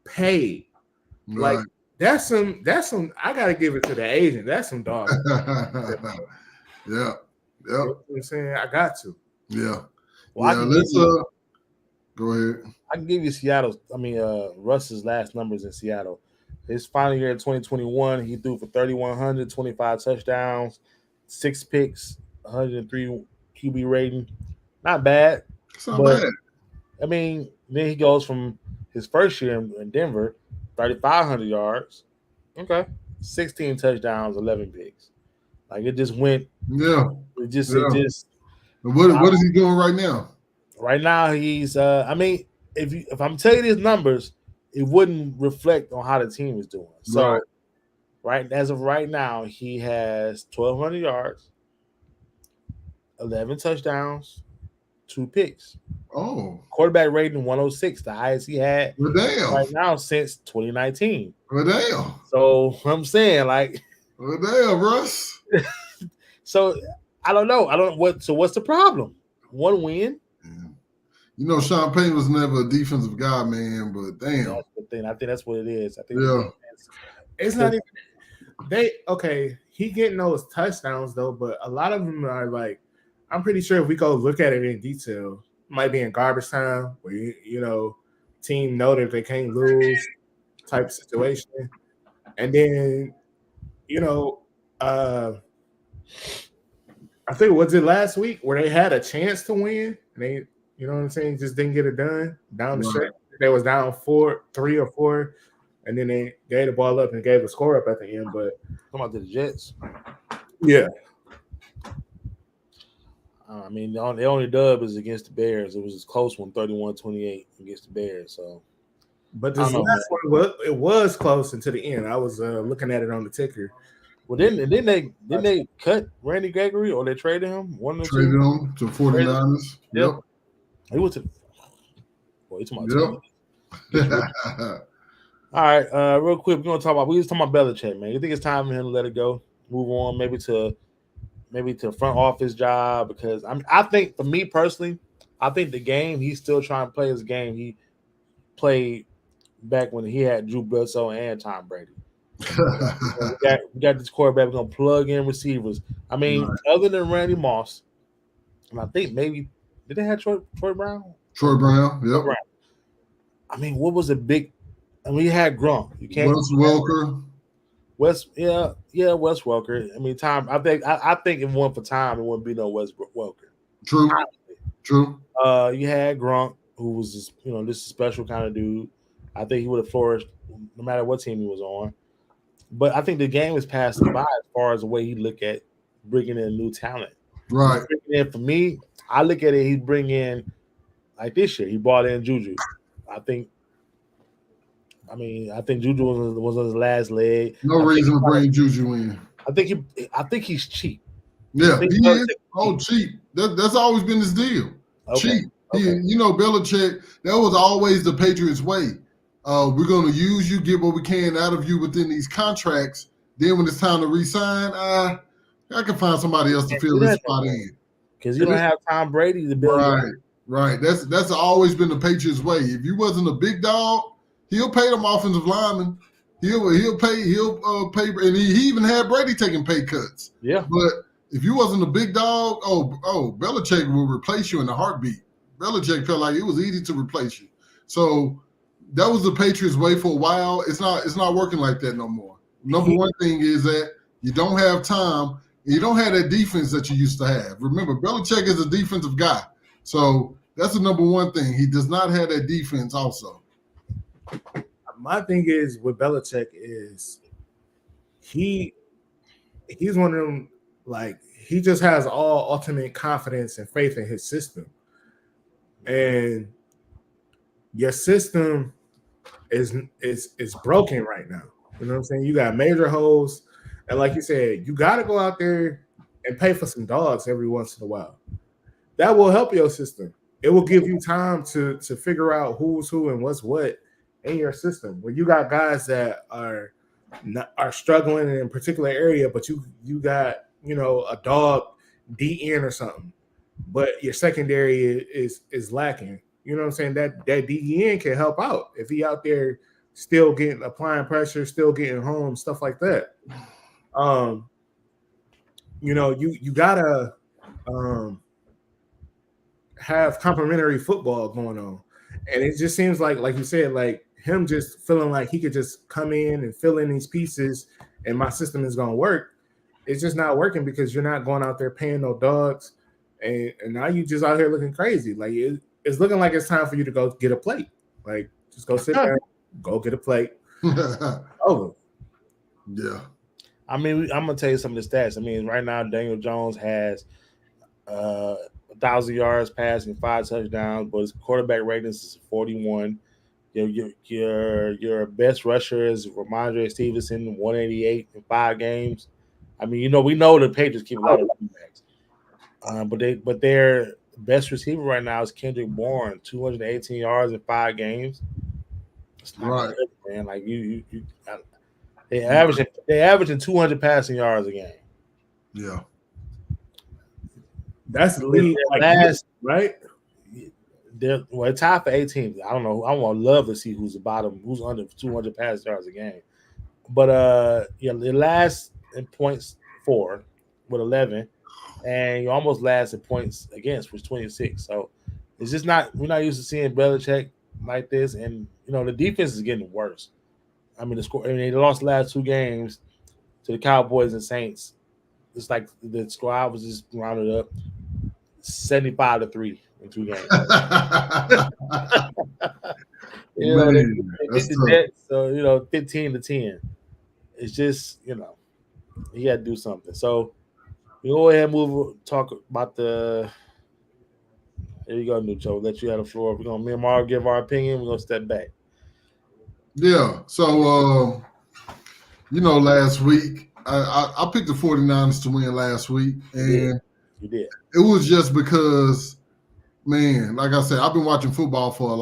paid. Right. Like that's some I gotta give it to the agent. That's some dog. Yeah. You know what I'm saying? I got to. Yeah. Well, let's go ahead. I can give you Russ's last numbers in Seattle. His final year in 2021, he threw for 3,100, 25 touchdowns, 6 picks, 103 QB rating. Not bad. It's not bad. I mean, then he goes from his first year in Denver, 3,500 yards. Okay. 16 touchdowns, 11 picks. Like it just went. Yeah. It just. What is he doing right now? Right now, he's. If I'm telling you his numbers, it wouldn't reflect on how the team is doing. So, as of right now, he has 1,200 yards, 11 touchdowns, 2 picks. Oh, quarterback rating 106, the highest he had right now since 2019. Damn. So I'm saying, damn, Russ. So I don't know. What's the problem? One win. You know, Sean Payton was never a defensive guy, man. But damn, that's the thing. I think that's what it is. I think it's not even he getting those touchdowns though, but a lot of them are like, I'm pretty sure if we go look at it in detail, it might be in garbage time where team know that they can't lose type of situation. And then, I think was it last week where they had a chance to win and they, you know what I'm saying, just didn't get it done down the stretch. They was down 3 or 4, and then they gave the ball up and gave a score up at the end. But come on to the Jets. Yeah. The only dub is against the Bears. It was a close one, 31-28 against the Bears. So, but this last one was close until the end. I was looking at it on the ticker. Well, didn't they cut Randy Gregory or they traded him? Traded him to 49ers. Yep. He went to. Well, he's talking about. All right, real quick, we was talking about Belichick, man. You think it's time for him to let it go, move on, maybe to a front office job? Because I think for me personally, I think the game he's still trying to play is a game he played back when he had Drew Bledsoe and Tom Brady. we got this quarterback. We're gonna plug in receivers. Other than Randy Moss, and I think maybe did they have Troy Brown? Troy Brown, yep. What was a big? You had Gronk. You can't. Welker. Wes Welker. I mean, Tom. I think if it weren't for Tom, it wouldn't be no Wes Welker. True, true. You had Gronk, who was just, this is a special kind of dude. I think he would have flourished no matter what team he was on. But I think the game is passing by as far as the way he look at bringing in new talent. Right. For me, I look at it. He's bringing in, like this year, he brought in Juju. I think Juju was on his last leg. No reason to bring Juju in. I think he's cheap. Yeah, he is. Oh, cheap. That's always been his deal. Okay. Cheap. Okay. Belichick, that was always the Patriots' way. We're going to use you, get what we can out of you within these contracts. Then when it's time to re-sign, I can find somebody else to fill this spot in. Because you don't have Tom Brady to build. Right. That's always been the Patriots' way. If you wasn't a big dog, he'll pay them offensive linemen. He'll pay, and he even had Brady taking pay cuts. Yeah. But if you wasn't a big dog, Belichick will replace you in a heartbeat. Belichick felt like it was easy to replace you. So that was the Patriots' way for a while. It's not working like that no more. Number one thing is that you don't have time. And you don't have that defense that you used to have. Remember, Belichick is a defensive guy. So that's the number one thing. He does not have that defense also. My thing is with Belichick is he's one of them, like, he just has all ultimate confidence and faith in his system. And your system is broken right now. You know what I'm saying? You got major holes. And like you said, you got to go out there and pay for some dogs every once in a while. That will help your system. It will give you time to figure out who's who and what's what in your system. When you got guys that are struggling in a particular area, but you got, a dog DN or something, but your secondary is lacking. You know what I'm saying? That DN can help out if he out there still applying pressure, still getting home, stuff like that. You gotta have complementary football going on, and it just seems like you said, like him just feeling like he could just come in and fill in these pieces, and my system is gonna work. It's just not working because you're not going out there paying no dogs, and now you just out here looking crazy. Like it's looking like it's time for you to go get a plate. Like just go sit there, go get a plate. Over. Yeah. I mean, I'm gonna tell you some of the stats. I mean, right now Daniel Jones has 1,000 yards passing, 5 touchdowns, but his quarterback ratings is 41. Your best rusher is Ramondre Stevenson, 188 in 5 games. I mean, we know the Patriots keep a lot of quarterbacks, but their best receiver right now is Kendrick Bourne, 218 yards in 5 games. It's not good, man. Like they averaging 200 passing yards a game. Yeah, that's the league. Right? It's tied for 18. I don't know. I would love to see who's under 200 passing yards a game. But the last in points for with 11, and you almost last in points against with 26. So it's just we're not used to seeing Belichick like this, and the defense is getting worse. I mean, they lost the last 2 games to the Cowboys and Saints. It's like the squad was just rounded up 75-3 in 2 games. They beat the Jets, so 15-10. It's just you got to do something. So we go ahead and talk about the. There you go, Nucho. Let you have the floor. Me and Mark give our opinion. We're gonna step back. Yeah. So last week I picked the 49ers to win last week, and you did. It was just because, man, like I said, I've been watching football for a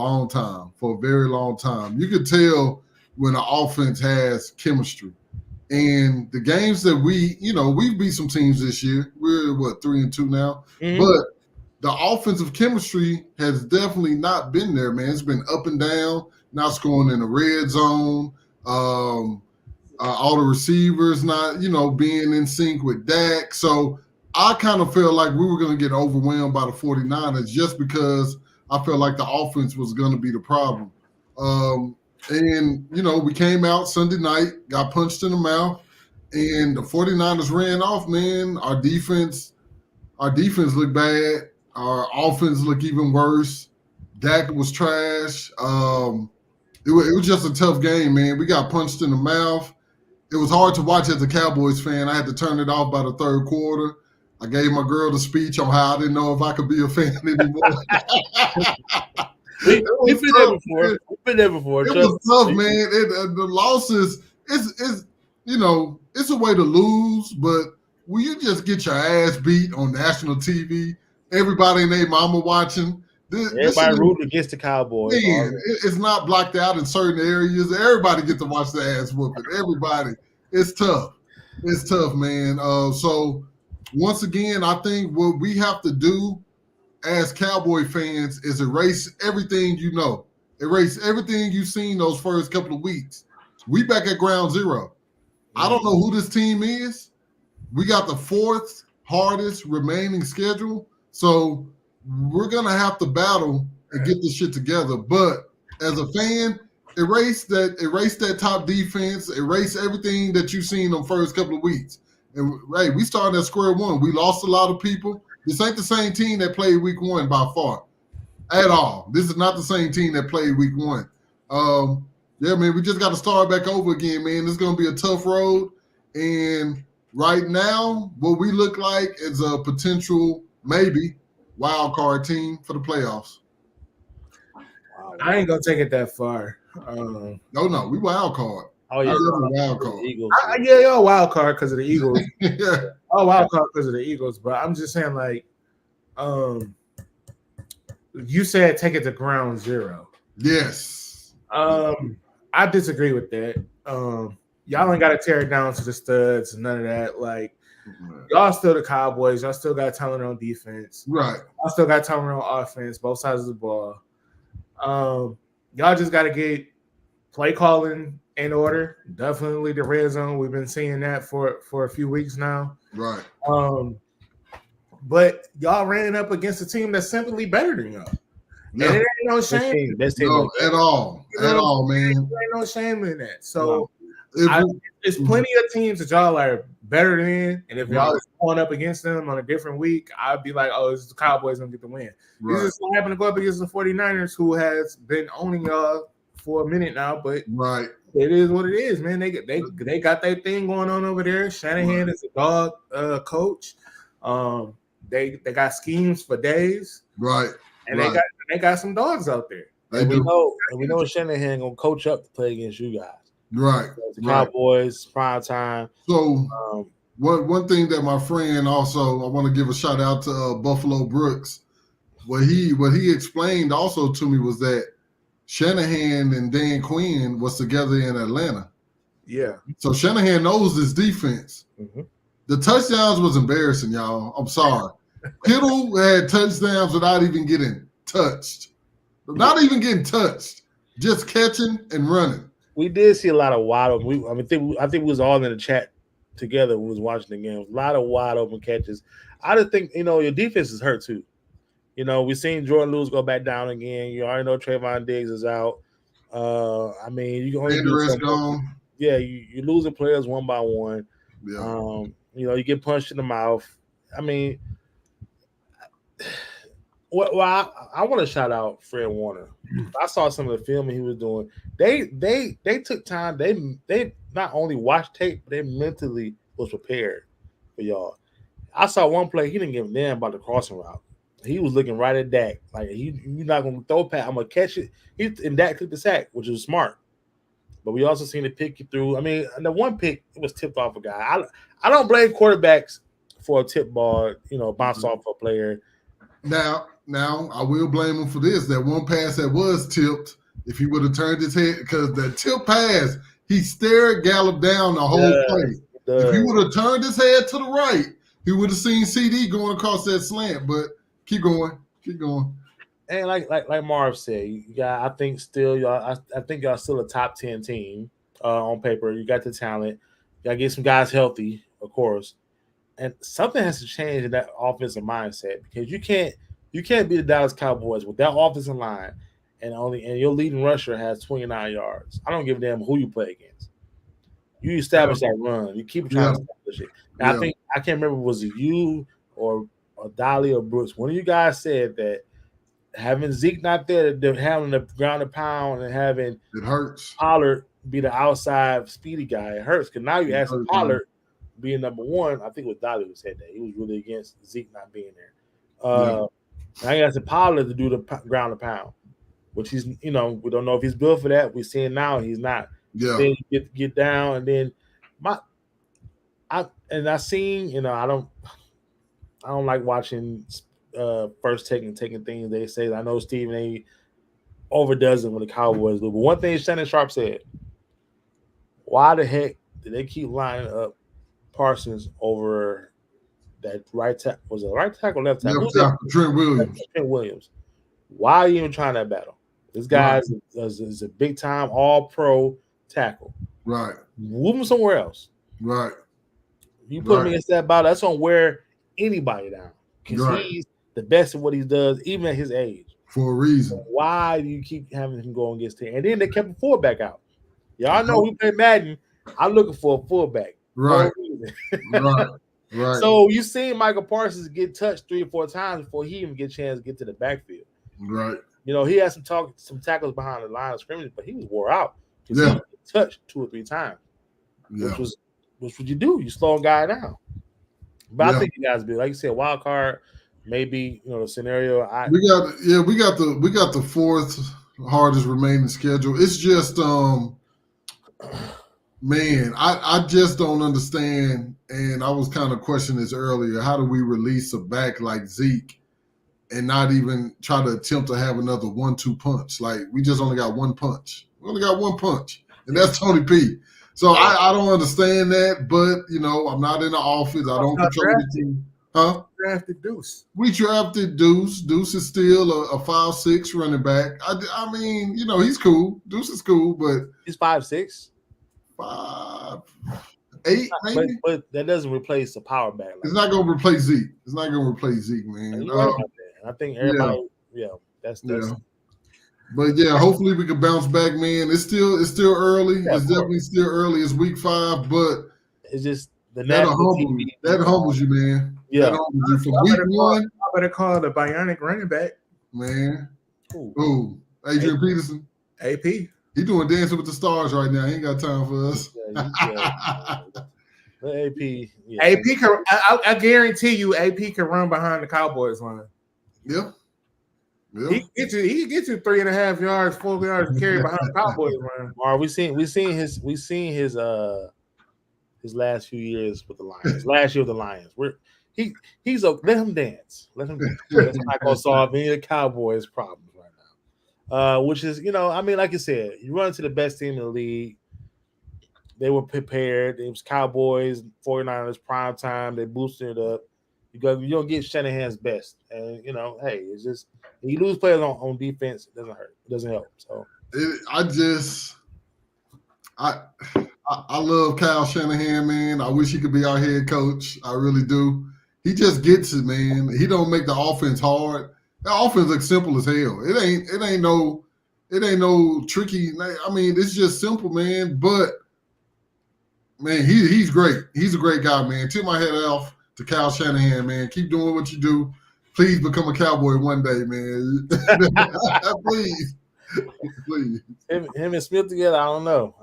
very long time. You could tell when an offense has chemistry. And the games that we beat some teams this year. We're 3-2 now. Mm-hmm. But the offensive chemistry has definitely not been there, man. It's been up and down, not scoring in the red zone. All the receivers not, being in sync with Dak. So I kind of felt like we were going to get overwhelmed by the 49ers just because I felt like the offense was going to be the problem. And we came out Sunday night, got punched in the mouth, and the 49ers ran off, man. Our defense looked bad. Our offense looked even worse. Dak was trash. It was just a tough game, man. We got punched in the mouth. It was hard to watch as a Cowboys fan. I had to turn it off by the third quarter. I gave my girl the speech on how I didn't know if I could be a fan anymore. We've been there before. We've been there before. It was tough, man. The losses, it's it's a way to lose, but when you just get your ass beat on national TV, everybody and their mama watching. Everybody rooting against the Cowboys. Man, it's not blocked out in certain areas. Everybody get to watch the ass whooping. Everybody. It's tough. It's tough, man. So once again, I think what we have to do as Cowboy fans is erase everything you know. Erase everything you've seen those first couple of weeks. We back at ground zero. I don't know who this team is. We got the fourth hardest remaining schedule. So we're going to have to battle and get this shit together. But as a fan, erase that top defense, erase everything that you've seen the first couple of weeks. And hey, we started at square one. We lost a lot of people. This ain't the same team that played week one by far at all. This is not the same team that played week one. Yeah, man, we just got to start back over again, man. This is going to be a tough road. And right now, what we look like is a potential, maybe, wild card team for the playoffs. I ain't going to take it that far. No, we wild card. Oh, yeah. Wild card. Eagles. Y'all wild card because of the Eagles. Yeah. Oh, wild card because of the Eagles. But I'm just saying, like, you said take it to ground zero. Yes. I disagree with that. Y'all ain't got to tear it down to the studs and none of that. Like, y'all still the Cowboys. Y'all still got talent on defense. Right. Y'all still got talent on offense, both sides of the ball. Y'all just got to get play calling in order. Definitely the red zone. We've been seeing that for a few weeks now. Right. But y'all ran up against a team that's simply better than y'all. Yeah. And it ain't no shame. No, at all. At all, man. There ain't no shame in that. So No. there's plenty of teams that y'all are better than, and if y'all was going up against them on a different week, I'd be like, oh, it's the Cowboys going to get the win. Right. This just happen to go up against the 49ers, who has been owning y'all for a minute now, but right. It is what it is, man. They got their thing going on over there. Shanahan is a dog coach. They got schemes for days. Right. And they got some dogs out there. We know Shanahan gonna coach up to play against you guys. Right. The Cowboys, prime time. So one thing that my friend also, I want to give a shout out to Buffalo Brooks. What he explained also to me was that Shanahan and Dan Quinn was together in Atlanta. Yeah. So Shanahan knows his defense. Mm-hmm. The touchdowns was embarrassing, y'all. I'm sorry. Kittle had touchdowns without even getting touched. Not even getting touched. Just catching and running. We did see a lot of wide open. I think we was all in the chat together when we was watching the game. A lot of wide open catches. I just think, your defense is hurt too. We've seen Jordan Lewis go back down again. You already know Trayvon Diggs is out. I mean, you can only do gone. Yeah, you're losing players one by one. Yeah. You get punched in the mouth. I mean, I want to shout out Fred Warner. I saw some of the filming he was doing. They took time. They not only watched tape, but they mentally was prepared for y'all. I saw one play. He didn't give a damn about the crossing route. He was looking right at Dak. Like, you're not going to throw a pass. I'm going to catch it. And Dak took the sack, which was smart. But we also seen it pick you through. I mean, the one pick, it was tipped off a guy. I don't blame quarterbacks for a tip ball, bounce off a player. Now, I will blame him for this. That one pass that was tipped, if he would have turned his head, because the tip pass, he galloped down the whole play. If he would have turned his head to the right, he would have seen CD going across that slant. But keep going. And like Marv said, I think y'all still a top 10 team on paper. You got the talent. You got to get some guys healthy, of course. And something has to change in that offensive mindset, because you can't be the Dallas Cowboys with that offensive line and your leading rusher has 29 yards. I don't give a damn who you play against. You establish that run. You keep trying to establish it. Now, I think I can't remember, was it you or Dolly or Brooks? One of you guys said that having Zeke not there, having the ground and pound and having it hurts. Pollard be the outside speedy guy, it hurts. Because now you ask Pollard being number one. I think it was Dolly who said that. He was really against Zeke not being there. Now you ask Pollard to do the ground and pound, which he's, we don't know if he's built for that. We're seeing now he's not. Yeah. Then get down, and then I seen, I don't like watching first taking things they say. I know Stephen A. overdoes it when the Cowboys do. But one thing Shannon Sharp said, why the heck did they keep lining up Parsons over that right tackle? Was it right tackle or left tackle? Trent Williams. Trent Williams. Why are you even trying that battle? This guy is a big time all pro tackle. Right. Move him somewhere else. Right. You put him against that battle, that's gonna wear anybody down. Because he's the best at what he does, even at his age. For a reason. So why do you keep having him go against him? And then they kept a fullback out. Y'all know we play Madden. I'm looking for a fullback. Right. Right. So you seen Michael Parsons get touched 3 or 4 times before he even get a chance to get to the backfield. Right. He had some tackles behind the line of scrimmage, but he was wore out because he got touched 2 or 3 times. Yeah. Which what you do. You slow a guy down. But I think you guys be, like you said, wild card, maybe the scenario. We got the 4th hardest remaining schedule. It's just man, I just don't understand. And I was kind of questioning this earlier. How do we release a back like Zeke and not even try to attempt to have another 1-2 punch? Like, we just only got one punch. We only got one punch, and that's Tony P. So I don't understand that, but I'm not in the office. I don't control the team. Huh? Drafted Deuce. We drafted Deuce. Deuce is still a 5'6" running back. I mean, he's cool. Deuce is cool, but he's 5'6". 5'8", maybe. But that doesn't replace the power back. It's not gonna replace Zeke. It's not gonna replace Zeke, man. I think everybody, that's. But hopefully we can bounce back, man. It's still early. It's definitely still early. It's week 5, but it's just that humbles you, man. Yeah. That humbles you from week 1. I better call the bionic running back, man. Ooh. Adrian Peterson. AP. He doing Dancing with the Stars right now. He ain't got time for us. AP. Yeah. AP can. I guarantee you, AP can run behind the Cowboys line. Yeah. He can get you 3.5 yards, 4 yards to carry behind the Cowboys line. Or we seen his last few years with the Lions. Last year with the Lions. He's let him dance. Let him dance. That's not gonna solve any of the Cowboys' problems right now. Which is, like you said, you run to the best team in the league. They were prepared. It was Cowboys, 49ers prime time. They boosted it up. You don't get Shanahan's best, and hey, it's just you lose players on defense. It doesn't hurt. It doesn't help. So I love Kyle Shanahan, man. I wish he could be our head coach. I really do. He just gets it, man. He don't make the offense hard. The offense looks simple as hell. It ain't no tricky. I mean, it's just simple, man. But man, he's great. He's a great guy, man. Tip my head off to Kyle Shanahan, man. Keep doing what you do. Please become a Cowboy one day, man. Please. Him and Smith together, I don't know.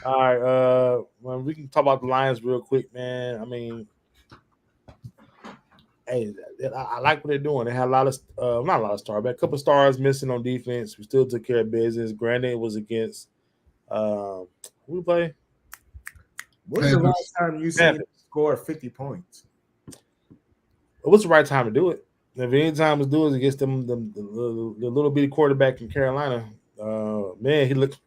All right, well, we can talk about the Lions real quick, man. I mean, hey, I like what they're doing. They had a lot of not a lot of stars, but a couple of stars missing on defense. We still took care of business. Granted, it was against who we play. When's the last time you seen score 50 points? What's the right time to do it? If any time to do it against the little bitty quarterback in Carolina, man, he looked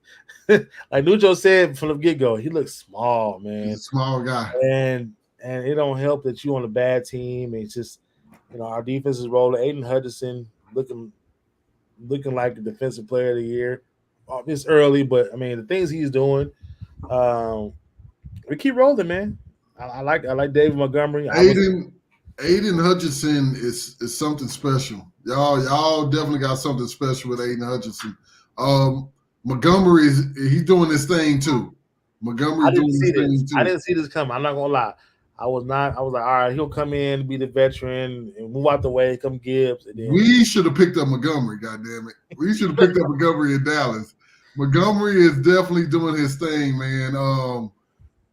like Nujo said from the get-go, he looks small, man. He's a small guy. And it don't help that you on a bad team. It's just, our defense is rolling. Aiden Hutchinson looking like the defensive player of the year. It's early, but I mean the things he's doing, we keep rolling, man. I like David Montgomery. Aiden Hutchinson is something special. Y'all definitely got something special with Aiden Hutchinson. Montgomery he's doing his thing too. Montgomery I didn't doing see his this. thing I too. didn't see this coming. I'm not gonna lie. I was not. I was like, all right, he'll come in, be the veteran, and move out the way. Come Gibbs, and then We should have picked up Montgomery. God damn it, we should have picked up Montgomery in Dallas. Montgomery is definitely doing his thing, man.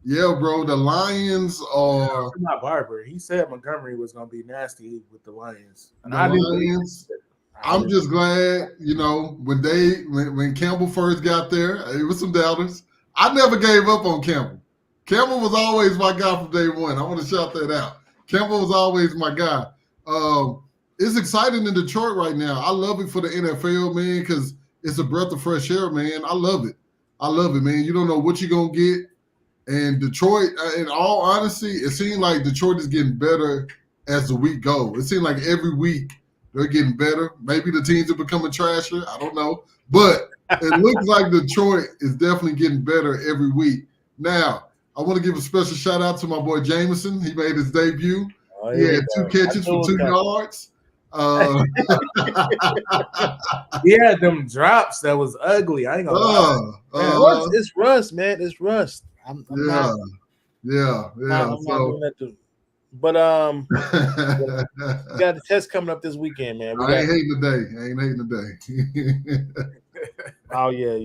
Yeah, bro. The Lions are Not Barber. He said Montgomery was going to be nasty with the Lions, and the I didn't believe Lions. it. I'm just glad, when Campbell first got there, it was some doubters. I never gave up on Campbell. Campbell was always my guy from day one. I want to shout that out. Campbell was always my guy. It's exciting in Detroit right now. I love it for the NFL, man, because it's a breath of fresh air, man. I love it. I love it, man. You don't know what you're going to get. And Detroit, in all honesty, it seems like Detroit is getting better as the week goes. It seems like every week they're getting better. Maybe the teams are becoming trashier. I don't know. But it looks like Detroit is definitely getting better every week. Now, I want to give a special shout out to my boy Jameson. He made his debut. He had 2 catches for 2 yards. He had them drops that was ugly. I ain't gonna lie. It's rust, man. It's rust. I'm not doing that too. But we got the test coming up this weekend, man. I ain't hating today. Oh yeah.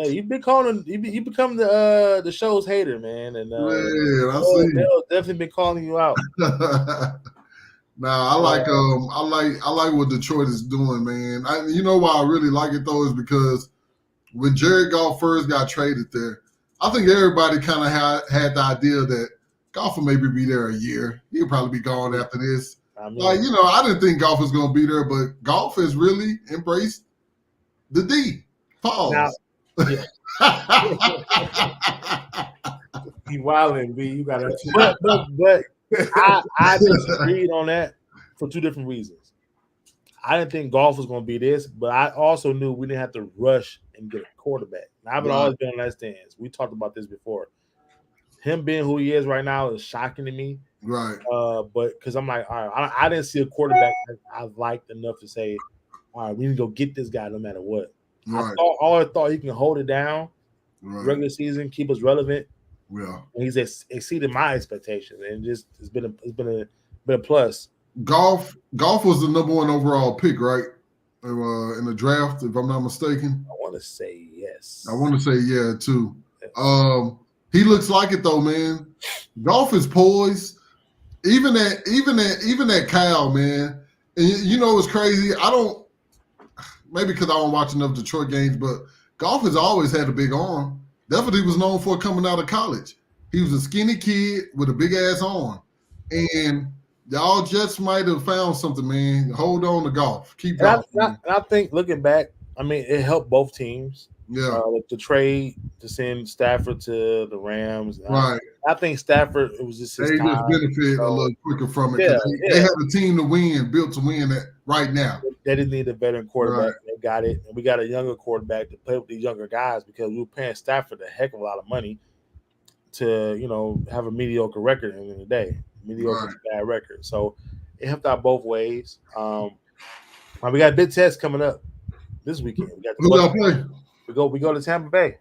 You've been calling. You become the show's hater, man. And I see. They'll definitely been calling you out. Nah, I like what Detroit is doing, man. You know why I really like it though is because when Jared Goff first got traded there, I think everybody kind of had the idea that Goff will maybe be there a year. He'll probably be gone after this. I didn't think Goff was going to be there, but Goff has really embraced the D. Pause. Now, yeah. He wilding, B. You gotta. But I disagreed on that for 2 different reasons. I didn't think Goff was going to be this, but I also knew we didn't have to rush and get a quarterback. Now, I've always been on that stance. We talked about this before. Him being who he is right now is shocking to me. Right. But because I'm like, all right, I didn't see a quarterback that I liked enough to say, all right, we need to go get this guy no matter what. Right. I thought he can hold it down, regular season, keep us relevant. Yeah, and he's exceeded my expectations, and it's been a plus. Goff was the number 1 overall pick, right? In the draft, if I'm not mistaken. I want to say yes. I want to say yeah too. He looks like it though, man. Goff is poised. Even that Kyle, man. And you know what's crazy? Maybe because I don't watch enough Detroit games, but Goff has always had a big arm. That's what he was known for coming out of college. He was a skinny kid with a big ass arm. And y'all just might have found something, man. Hold on to Goff. Keep Goff. And I think looking back, I mean, it helped both teams. Yeah. The trade to send Stafford to the Rams. Right. I think Stafford, it was just his they time. just benefit a little quicker from it. They have a team to win, built to win that right now. They didn't need a veteran quarterback. Right. They got it. And we got a younger quarterback to play with these younger guys because we were paying Stafford a heck of a lot of money to, have a mediocre record at the end of the day. Mediocre bad record. So it helped out both ways. We got a big test coming up this weekend. Who y'all play? We go to Tampa Bay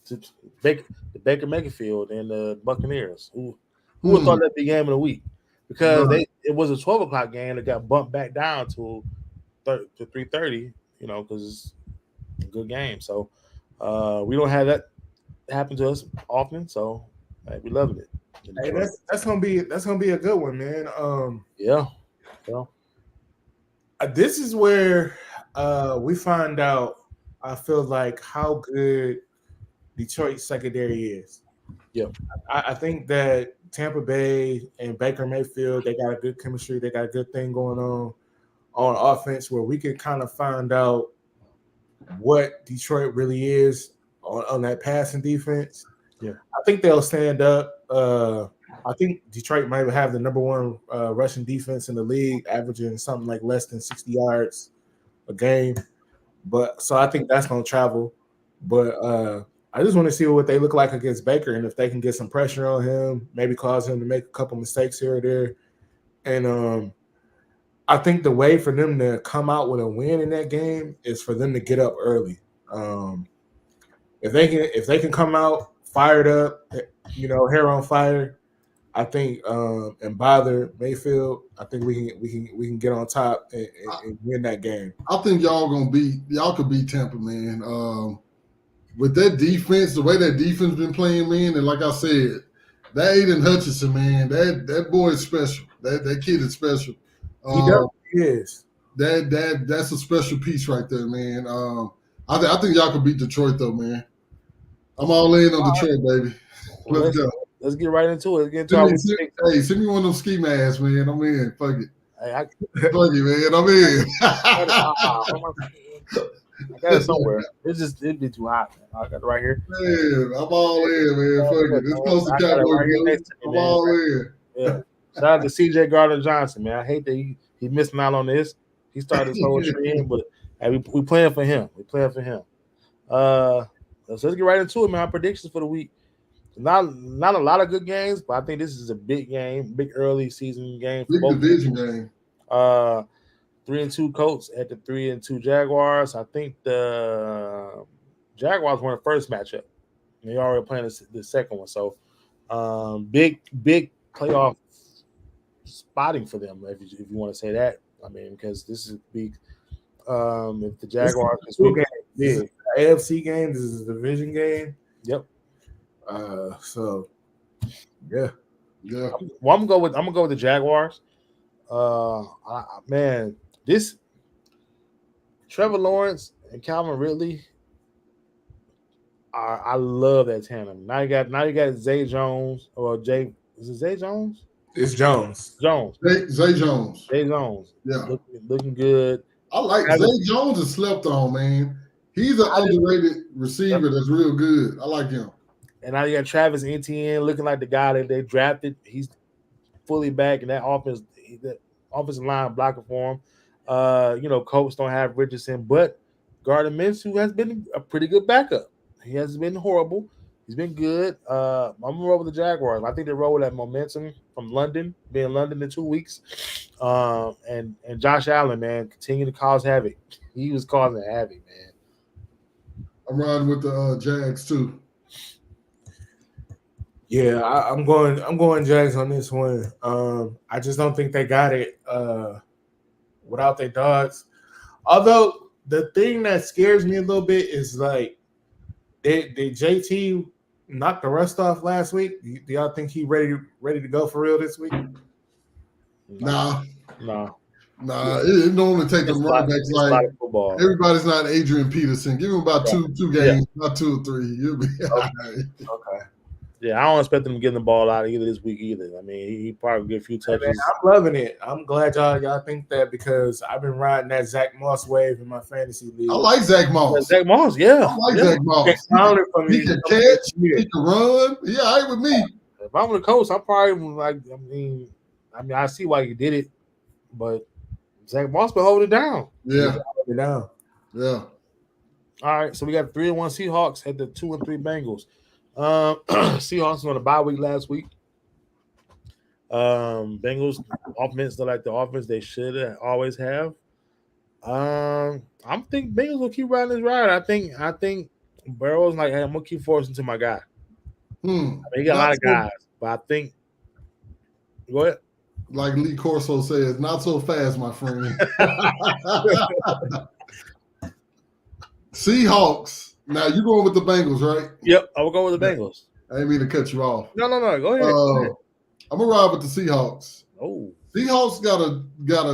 to the Baker Mayfield and the Buccaneers. Who would thought that'd be game of the week? Because it was a 12:00 game that got bumped back down to 3:30. Because it's a good game. So we don't have that happen to us often. So we loving it. Hey, that's gonna be a good one, man. Yeah. This is where we find out. I feel like how good Detroit secondary is. Yeah, I think that Tampa Bay and Baker Mayfield, they got a good chemistry. They got a good thing going on offense where we can kind of find out what Detroit really is on that passing defense. Yeah, I think they'll stand up. I think Detroit might have the number 1 rushing defense in the league, averaging something like less than 60 yards a game. But so I think that's going to travel. But I just want to see what they look like against Baker and if they can get some pressure on him, maybe cause him to make a couple mistakes here or there. And I think the way for them to come out with a win in that game is for them to get up early. If they can come out fired up, hair on fire, I think and bother Mayfield, I think we can get on top and win that game. I think y'all could beat Tampa, man. With that defense, the way that defense been playing, man, and like I said, that Aiden Hutchinson, man, that boy is special. That kid is special. He is. That's a special piece right there, man. I think y'all could beat Detroit though, man. I'm all in on Detroit, baby. Let's go. Let's get right into it. Let's get into send me one of them ski masks, man. I'm in. Fuck it. Hey, fuck it, man. I'm in. I got it somewhere. It'd be too hot, man. I got it right here. Man, I'm all in, man. Fuck it. It's close to Cowboys. I'm all in. Yeah. Shout out to CJ Gardner-Johnson, man. I hate that he missing out on this. He started his whole stream, but hey, we playing for him. We playing for him. So let's get right into it, man. Our predictions for the week. Not a lot of good games, but I think this is a big game, big early season game. Big division game. 3-2 Colts at the 3-2 Jaguars. I think the Jaguars won the first matchup. They already playing the second one, so big playoff spotting for them, if you want to say that. I mean, because this is big. If the Jaguars this is an AFC game, this is a division game. Yep. So yeah. Well, I'm gonna go with the Jaguars. Man, this Trevor Lawrence and Calvin Ridley. I love that tandem. Now you got Zay Jones or Jay. Is it Zay Jones? It's Jones. Zay Jones. Zay Jones. Yeah. Looking good. I like Zay Jones is slept on, man. He's an underrated receiver that's real good. I like him. And now you got Travis Etienne looking like the guy that they drafted. He's fully back, and that offensive line blocking for him. Colts don't have Richardson, but Gardner Minshew has been a pretty good backup. He hasn't been horrible. He's been good. I'm gonna roll with the Jaguars. I think they roll with that momentum from London, being in London in 2 weeks. And Josh Allen, man, continue to cause havoc. He was causing havoc, man. I'm riding with the Jags too. Yeah, I'm going Jags on this one. I just don't think they got it without their dogs. Although the thing that scares me a little bit is like did JT knock the rust off last week? Do y'all think he ready to go for real this week? Nah. It normally take them running backs like everybody's not Adrian Peterson. Give him about two games, not 2 or 3. You'll be all right. Okay. Yeah, I don't expect him to get the ball out either this week either. I mean, he probably get a few touches. Man, I'm loving it. I'm glad y'all think that because I've been riding that Zach Moss wave in my fantasy league. I like Zach Moss. Zach Moss, yeah. I like Zach Moss. He can catch. He can run. Yeah, all right with me. If I'm the coach, I'm probably like. I see why he did it, but Zach Moss will hold it down. Yeah, hold it down. Yeah. All right, so we got 3-1 Seahawks at the 2-3 Bengals. Seahawks on a bye week last week. Bengals offense look like the offense they should always have. I'm think Bengals will keep riding this ride. I think Burrow's like, hey, I'm gonna keep forcing to my guy. I mean, he got a lot of guys, but I think go ahead. Like Lee Corso says, not so fast, my friend. Seahawks. Now you going with the Bengals, right? Yep, I will go with the Bengals. I didn't mean to cut you off. No. Go ahead. I'm gonna ride with the Seahawks. Oh, Seahawks got a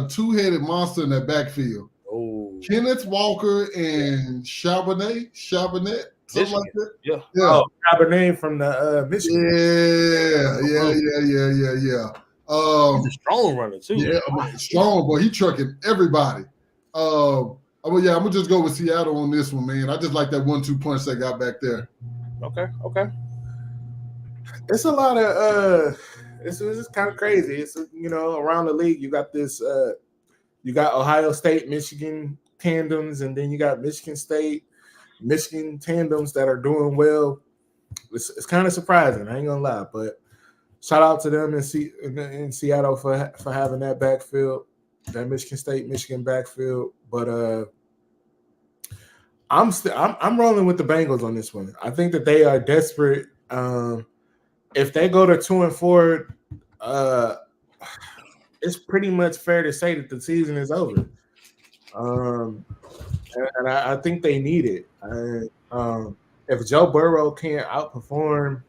2-headed monster in that backfield. Oh, Kenneth Walker and Charbonnet, something Michigan. like that. Yeah. Oh, Charbonnet from the Michigan. Yeah. He's a strong runner too. Yeah, strong boy. He trucking everybody. I'm gonna just go with Seattle on this one, man. I just like that 1-2 punch they got back there. Okay. It's a lot of it's kind of crazy. It's around the league you got this you got Ohio State, Michigan tandems, and then you got Michigan State, Michigan tandems that are doing well. It's kind of surprising, I ain't gonna lie, but shout out to them in Seattle for having that backfield, that Michigan State, Michigan backfield. But I'm rolling with the Bengals on this one. I think that they are desperate. If they go to 2-4, it's pretty much fair to say that the season is over. And I think they need it. If Joe Burrow can't outperform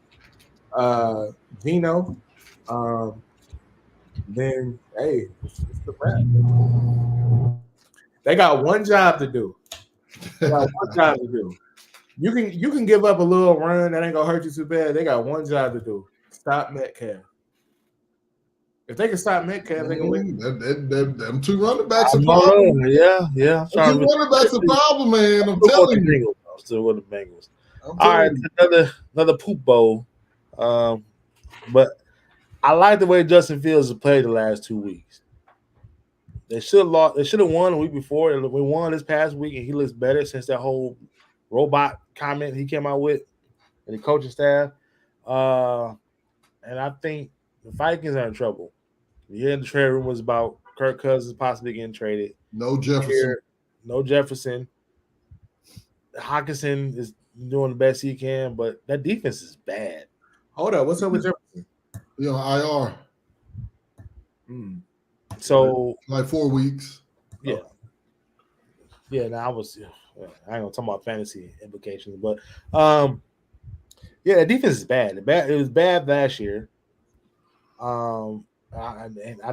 Gino, um, then hey, it's the wrap. They got one job to do. They got one job to do. You can give up a little run that ain't gonna hurt you too bad. They got one job to do. Stop Metcalf. If they can stop Metcalf, they can win. Them two running backs I a know. problem. Yeah. I'm Them two running backs a problem, man. I'm still telling with the you. Bengals. I'm still with the Bengals. I'm All right, telling another poop bowl. But I like the way Justin Fields has played the last 2 weeks. They should have lost. They should have won the week before. We won this past week, and he looks better since that whole robot comment he came out with and the coaching staff. And I think the Vikings are in trouble. You hear the trade rumors about Kirk Cousins possibly getting traded. No Jefferson. Here, no Jefferson. Hawkinson is doing the best he can, but that defense is bad. Hold up, what's up with Jefferson? IR. So like 4 weeks. Yeah. Yeah, now I ain't gonna talk about fantasy implications, but yeah, the defense is bad. It was bad last year. I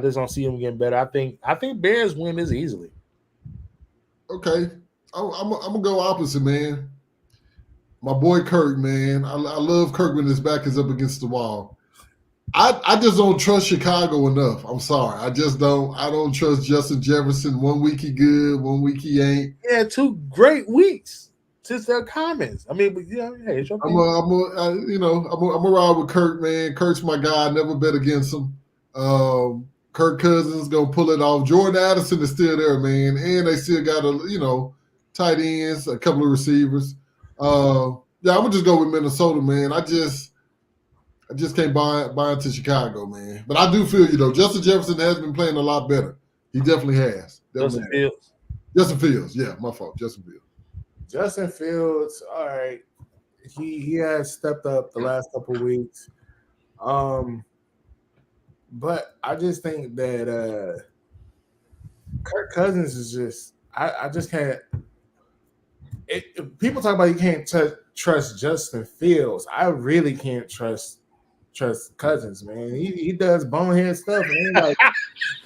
just don't see them getting better. I think Bears win this easily. Okay, I'm gonna go opposite, man. My boy Kirk, man. I love Kirk when his back is up against the wall. I just don't trust Chicago enough. I'm sorry. I just don't. I don't trust Justin Jefferson. 1 week he good, 1 week he ain't. Yeah, 2 great weeks since their comments. I mean, but hey, it's your I'm a ride with Kirk, man. Kirk's my guy. I never bet against him. Kirk Cousins gonna pull it off. Jordan Addison is still there, man, and they still got tight ends, a couple of receivers. I'm gonna just go with Minnesota, man. I just can't buy into Chicago, man. But I do feel you though. Justin Jefferson has been playing a lot better. He definitely has. Justin Fields. Justin Fields, yeah, my fault. Justin Fields. Justin Fields, all right. He has stepped up the last couple of weeks. But I just think that Kirk Cousins is just I just can't. People talk about you can't trust Justin Fields. I really can't trust Cousins, man. He does bonehead stuff, man. Like,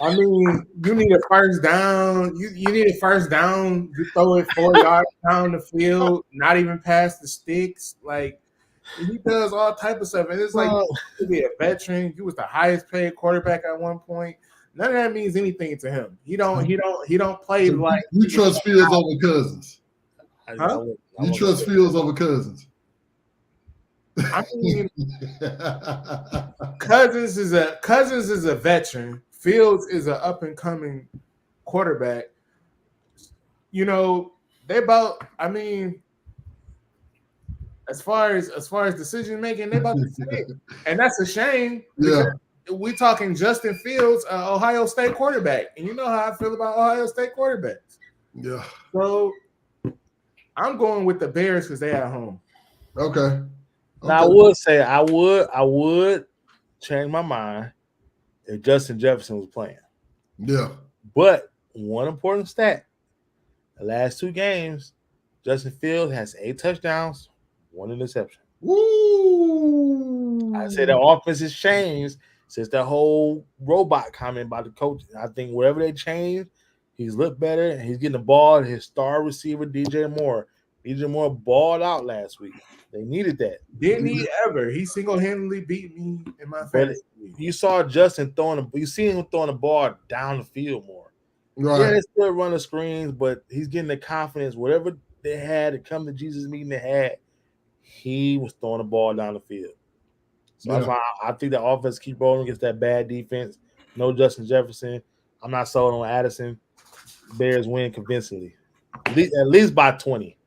I mean, you need a first down. You need a first down. You throw it 4 yards down the field, not even past the sticks. Like, he does all type of stuff, and it's like you be a veteran. He was the highest paid quarterback at one point. None of that means anything to him. He don't play like you trust Fields over Cousins. Huh? You trust Fields over Cousins. I mean, Cousins is a veteran. Fields is an up and coming quarterback. They both. I mean, as far as decision making, they about the same, and that's a shame. Yeah, we talking Justin Fields, Ohio State quarterback, and you know how I feel about Ohio State quarterbacks. Yeah. So I'm going with the Bears because they at home. Okay. Now I would say I would change my mind if Justin Jefferson was playing. Yeah. But one important stat: the last 2 games, Justin Fields has 8 touchdowns, 1 interception. Woo! I say the offense has changed since that whole robot comment by the coach. I think whatever they changed, he's looked better and he's getting the ball. His star receiver, DJ Moore. DJ Moore balled out last week. They needed that. Didn't he ever? He single-handedly beat me in my fantasy league. You saw Justin you see him throwing the ball down the field more. Right. Yeah, they still run the screens, but he's getting the confidence. Whatever they had to come to Jesus meeting they had, he was throwing the ball down the field. So that's why I think the offense keep rolling against that bad defense. No Justin Jefferson. I'm not sold on Addison. Bears win convincingly. At least by 20.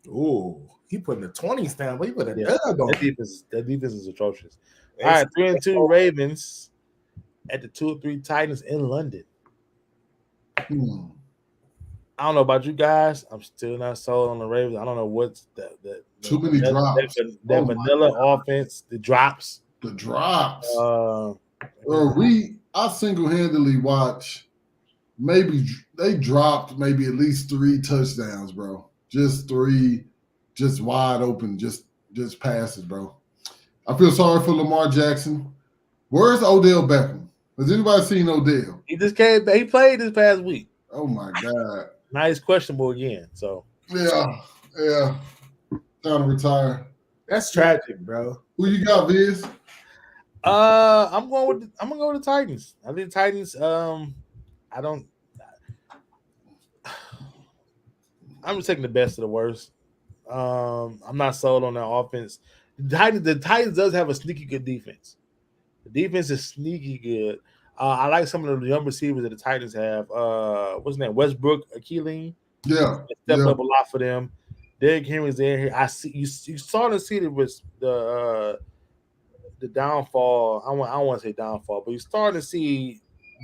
Ooh, he putting the 20s down, but he put a dub on. That defense is atrocious. All right, 3-2 Ravens at the 2-3 Titans in London. I don't know about you guys. I'm still not sold on the Ravens. I don't know what's Too many drops. that Oh my vanilla God. offense, the drops. The drops. Uh, I single-handedly watch. Maybe they dropped maybe at least 3 touchdowns, bro. Just 3, just wide open, just passes, bro. I feel sorry for Lamar Jackson. Where's Odell Beckham? Has anybody seen Odell? he just came. He played this past week. Oh my God. Now he's questionable again. So Yeah. Time to retire. That's tragic, bro. Who you got, Viz? I'm gonna go with the Titans. I think Titans. I don't. I'm just taking the best of the worst. I'm not sold on that offense. The Titans does have a sneaky good defense. The defense is sneaky good. I like some of the young receivers that the Titans have. What's his name? Westbrook, Keeling. Yeah. Stepped up a lot for them. Derrick Henry's there. I see you saw the see the downfall. I don't want to say downfall, but you're starting to see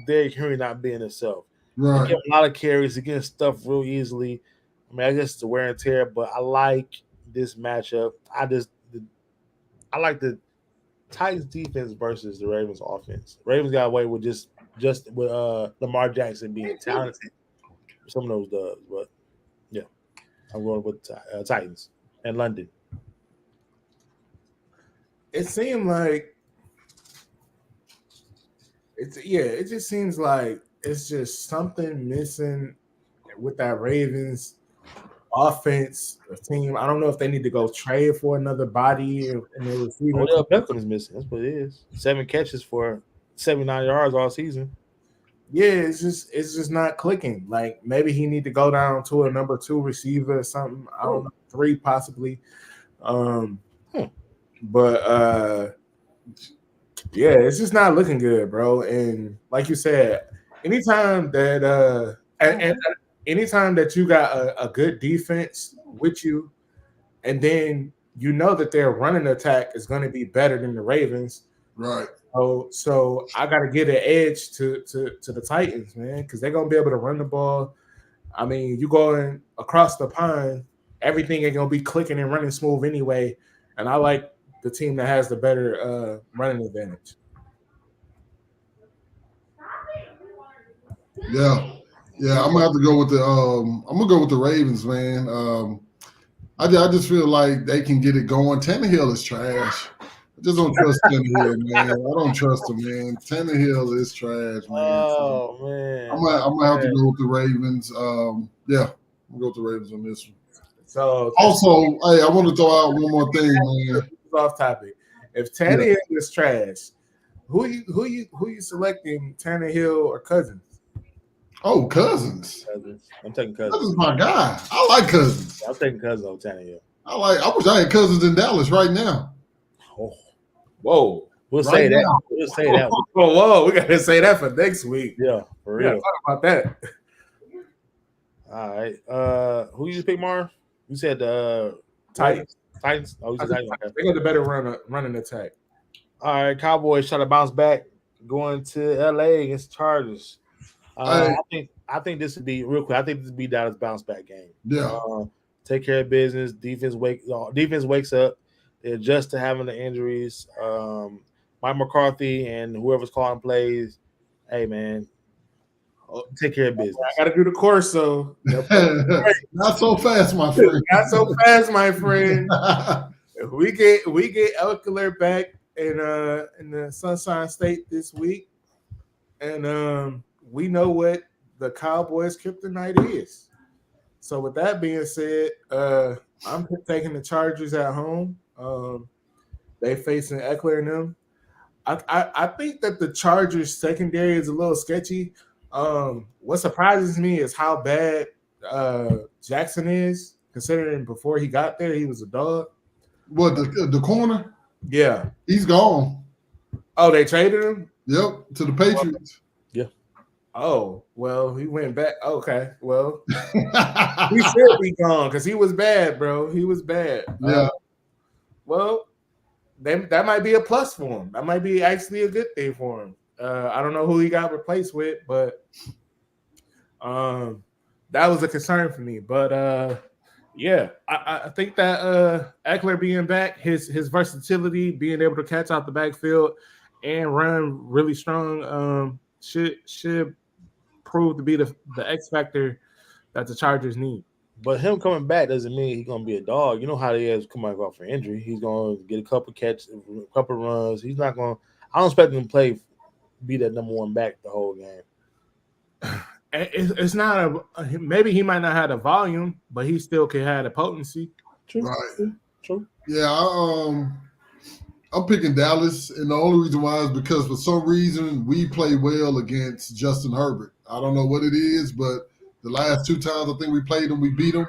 Derrick Henry not being himself. Right. He get a lot of carries, he gets stuff real easily. I mean, I guess it's a wear and tear, but I like this matchup. I like the Titans defense versus the Ravens offense. Ravens got away with just with Lamar Jackson being talented. Some of those does, but yeah, I'm going with Titans and London. It seemed like it just seems like it's just something missing with that Ravens offense team. I don't know if they need to go trade for another body in the receiver. Odell Beckham is missing. That's what it is. 7 catches for 79 yards all season. Yeah, it's just not clicking. Like maybe he need to go down to a number 2 receiver or something. I don't know, 3 possibly. But yeah, it's just not looking good, bro. And like you said, anytime that anytime that you got a good defense with you, and then you know that their running attack is going to be better than the Ravens, right? So I got to get an edge to the Titans, man, because they're going to be able to run the ball. I mean, you going across the pond, everything ain't going to be clicking and running smooth anyway. And I like the team that has the better running advantage. Yeah, I'm gonna have to go with the Ravens, man. I just feel like they can get it going. Tannehill is trash. I just don't trust Tannehill, man. I don't trust him, man. Tannehill is trash, man. Oh man, I'm gonna have to go with the Ravens. Yeah, I'm gonna go with the Ravens on this one. So also, hey, I want to throw out one more thing, man. Off topic. If Tannehill is trash, who you selecting, Tannehill or Cousins? Oh, Cousins. I'm taking Cousins. Cousins, my guy. I like Cousins. I'm taking Cousins over Tannehill. I wish I had Cousins in Dallas right now. Oh, whoa. We'll say that. We'll say that. Whoa, we gotta say that for next week. Yeah, for real. Talk about that. All right. Who you pick, Marv? You said Titans. Titans. Oh, They got the better running attack. All right, Cowboys try to bounce back, going to LA against Chargers. I think this would be real quick. I think this would be Dallas bounce back game. Yeah. Take care of business. Defense wakes up. They adjust to having the injuries. Mike McCarthy and whoever's calling plays. Hey man, take care of business. I got to do the course, so not so fast, my friend. Not so fast, my friend. we get Eckler back in the Sunshine State this week, and we know what the Cowboys' kryptonite is. So with that being said, I'm taking the Chargers at home. They facing Eckler and them. I think that the Chargers secondary is a little sketchy. What surprises me is how bad Jackson is, considering before he got there he was a dog. What, the corner? Yeah, he's gone. Oh, they traded him? Yep, to the Patriots. Yeah. Oh, well, he went back. Okay, well, he should be gone because he was bad, bro. He was bad. Yeah. Well, that might be a plus for him. That might be actually a good thing for him. I don't know who he got replaced with, but that was a concern for me. But yeah, I think that Eckler being back, his versatility, being able to catch out the backfield and run really strong, should prove to be the X factor that the Chargers need. But him coming back doesn't mean he's gonna be a dog. You know how he is coming off an injury. He's gonna get a couple catches, a couple runs. He's not gonna. I don't expect him to be that number one back the whole game. It's not maybe he might not have the volume, but he still can have the potency. True. Right. True. Yeah, I'm picking Dallas, and the only reason why is because for some reason we play well against Justin Herbert. I don't know what it is, but the last 2 times I think we played him, we beat him.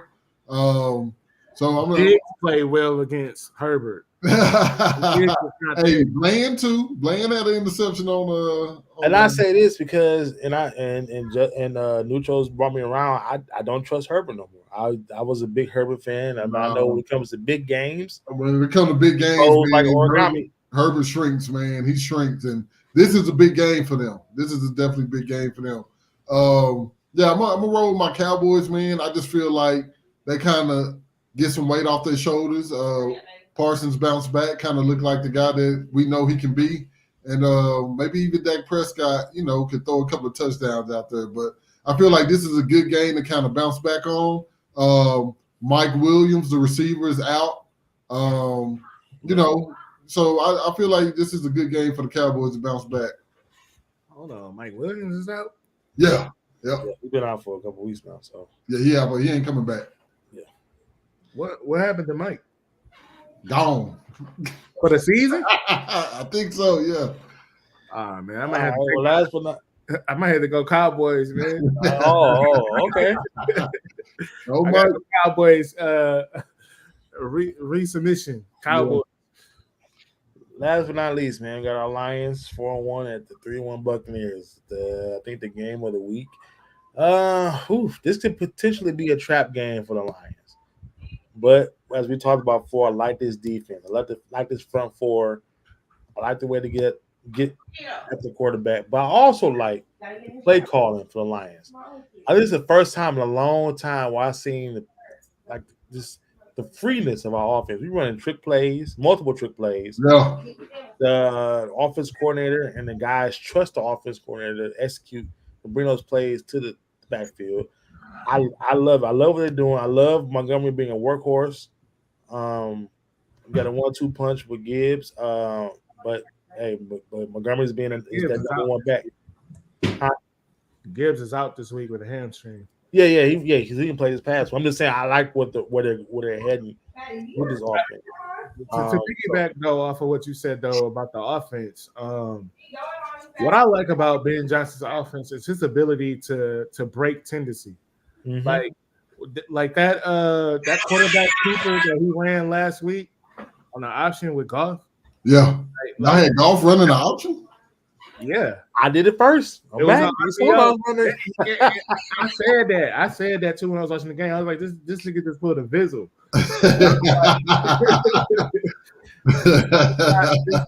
So I'm gonna Did play well against Herbert. Hey, Bland too. Bland had an interception on. And I say this because Nutro's brought me around. I don't trust Herbert no more. I was a big Herbert fan. I know when it comes to big games, when it comes to big games, like origami. Herbert shrinks, man. He shrinks, and this is a big game for them. This is a definitely big game for them. Yeah, I'm gonna roll with my Cowboys, man. I just feel like they kind of get some weight off their shoulders. Parsons bounced back, kind of looked like the guy that we know he can be. And maybe even Dak Prescott, could throw a couple of touchdowns out there. But I feel like this is a good game to kind of bounce back on. Mike Williams, the receiver, is out. So I feel like this is a good game for the Cowboys to bounce back. Hold on, Mike Williams is out? Yeah. Yeah, he's been out for a couple of weeks now. So yeah, but he ain't coming back. Yeah. What happened to Mike? Gone for the season? I think so. Yeah. Man, I might have I might have to go Cowboys, man. Okay. Oh my Cowboys resubmission. Cowboys. Last but not least, man, we got our Lions 4-1 at the 3-1 Buccaneers. I think the game of the week. This could potentially be a trap game for the Lions. But as we talked about before, I like this defense. I like this front four. I like the way to get at the quarterback. But I also like play calling for the Lions. I think it's the first time in a long time where I've seen the freeness of our offense. We're running trick plays, multiple trick plays. Yeah. The offense coordinator and the guys trust the offense coordinator to execute and bring those plays to the backfield. I love what they're doing. I love Montgomery being a workhorse. We got a 1-2 punch with Gibbs. But Montgomery's being that number one back. Gibbs is out this week with a hamstring. Yeah, because he can play this pass. I'm just saying I like where they're heading with this offense. To piggyback though off of what you said though about the offense, what I like about Ben Johnson's offense is his ability to break tendency. Mm-hmm. Like that quarterback keeper that he ran last week on the option with Goff. Yeah, I had Goff running the option. Yeah, I did it first. I said that too when I was watching the game. I was like, this nigga just pulled a Vizzle. This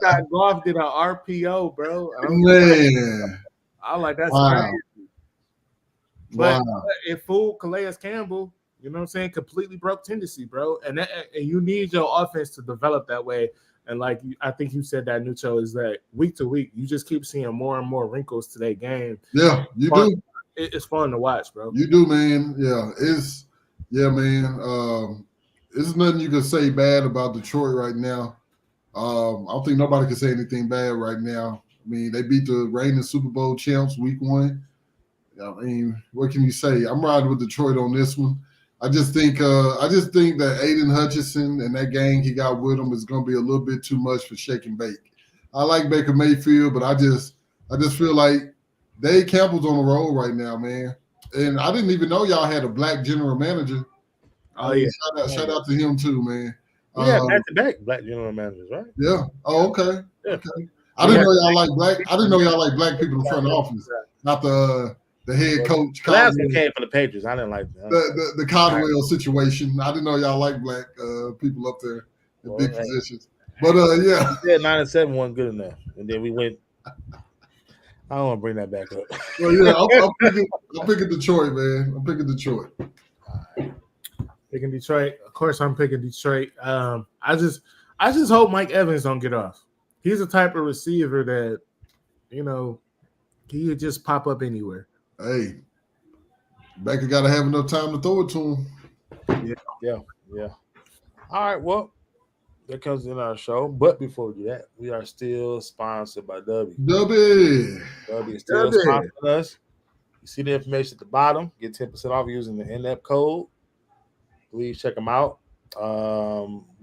guy Goff did an RPO, bro. Man, I like that. Wow. But it fooled Calais Campbell. You know what I'm saying? Completely broke tendency, bro. And you need your offense to develop that way. And I think you said that, Nucho, is that week to week, you just keep seeing more and more wrinkles to their game. Yeah, you do. It's fun to watch, bro. You do, man. Yeah, man. There's nothing you can say bad about Detroit right now. I don't think nobody can say anything bad right now. I mean, they beat the reigning Super Bowl champs week 1. I mean, what can you say? I'm riding with Detroit on this one. I just think that Aiden Hutchinson and that gang he got with him is going to be a little bit too much for shake and bake. I like Baker Mayfield, but I just feel like Dave Campbell's on the roll right now, man. And I didn't even know y'all had a black general manager. Oh yeah, shout out to him too, man. Yeah, back-to-back black general managers, right? Yeah. Oh, okay. Yeah. Okay. I didn't know y'all like black people in the front office, not the head coach. Last one came from the Patriots. I didn't like that. The Caldwell situation. I didn't know y'all like black people up there in big positions. But yeah, we said 9-7 wasn't good enough, and then we went. I don't want to bring that back up. Well, yeah, I'm picking Detroit, man. I'm picking Detroit. Picking Detroit. Of course, I'm picking Detroit. I just hope Mike Evans don't get off. He's the type of receiver that, he could just pop up anywhere. Hey, Baker got to have enough time to throw it to him. Yeah. All right, well, that comes in our show. But before we do that, we are still sponsored by W. W. W is still sponsoring us. You see the information at the bottom. Get 10% off using the ANEP code. Please check them out. I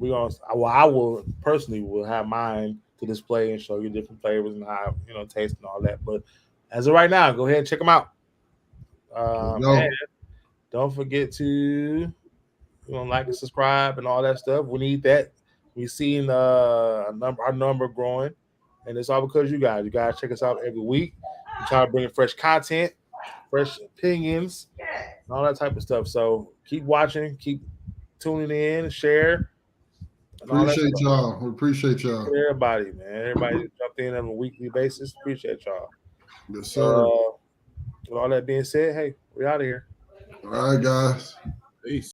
will personally will have mine to display and show you different flavors and how taste and all that. But as of right now, go ahead and check them out. And don't forget to like and subscribe and all that stuff. We need that. We've seen our number growing, and it's all because you guys. You guys check us out every week. We try to bring fresh content, fresh opinions, and all that type of stuff. So keep watching, keep tuning in, share. Appreciate y'all. We appreciate y'all. Everybody, man. Everybody jump in on a weekly basis. Appreciate y'all. Yes, sir. With all that being said, hey, we out of here. All right, guys. Peace.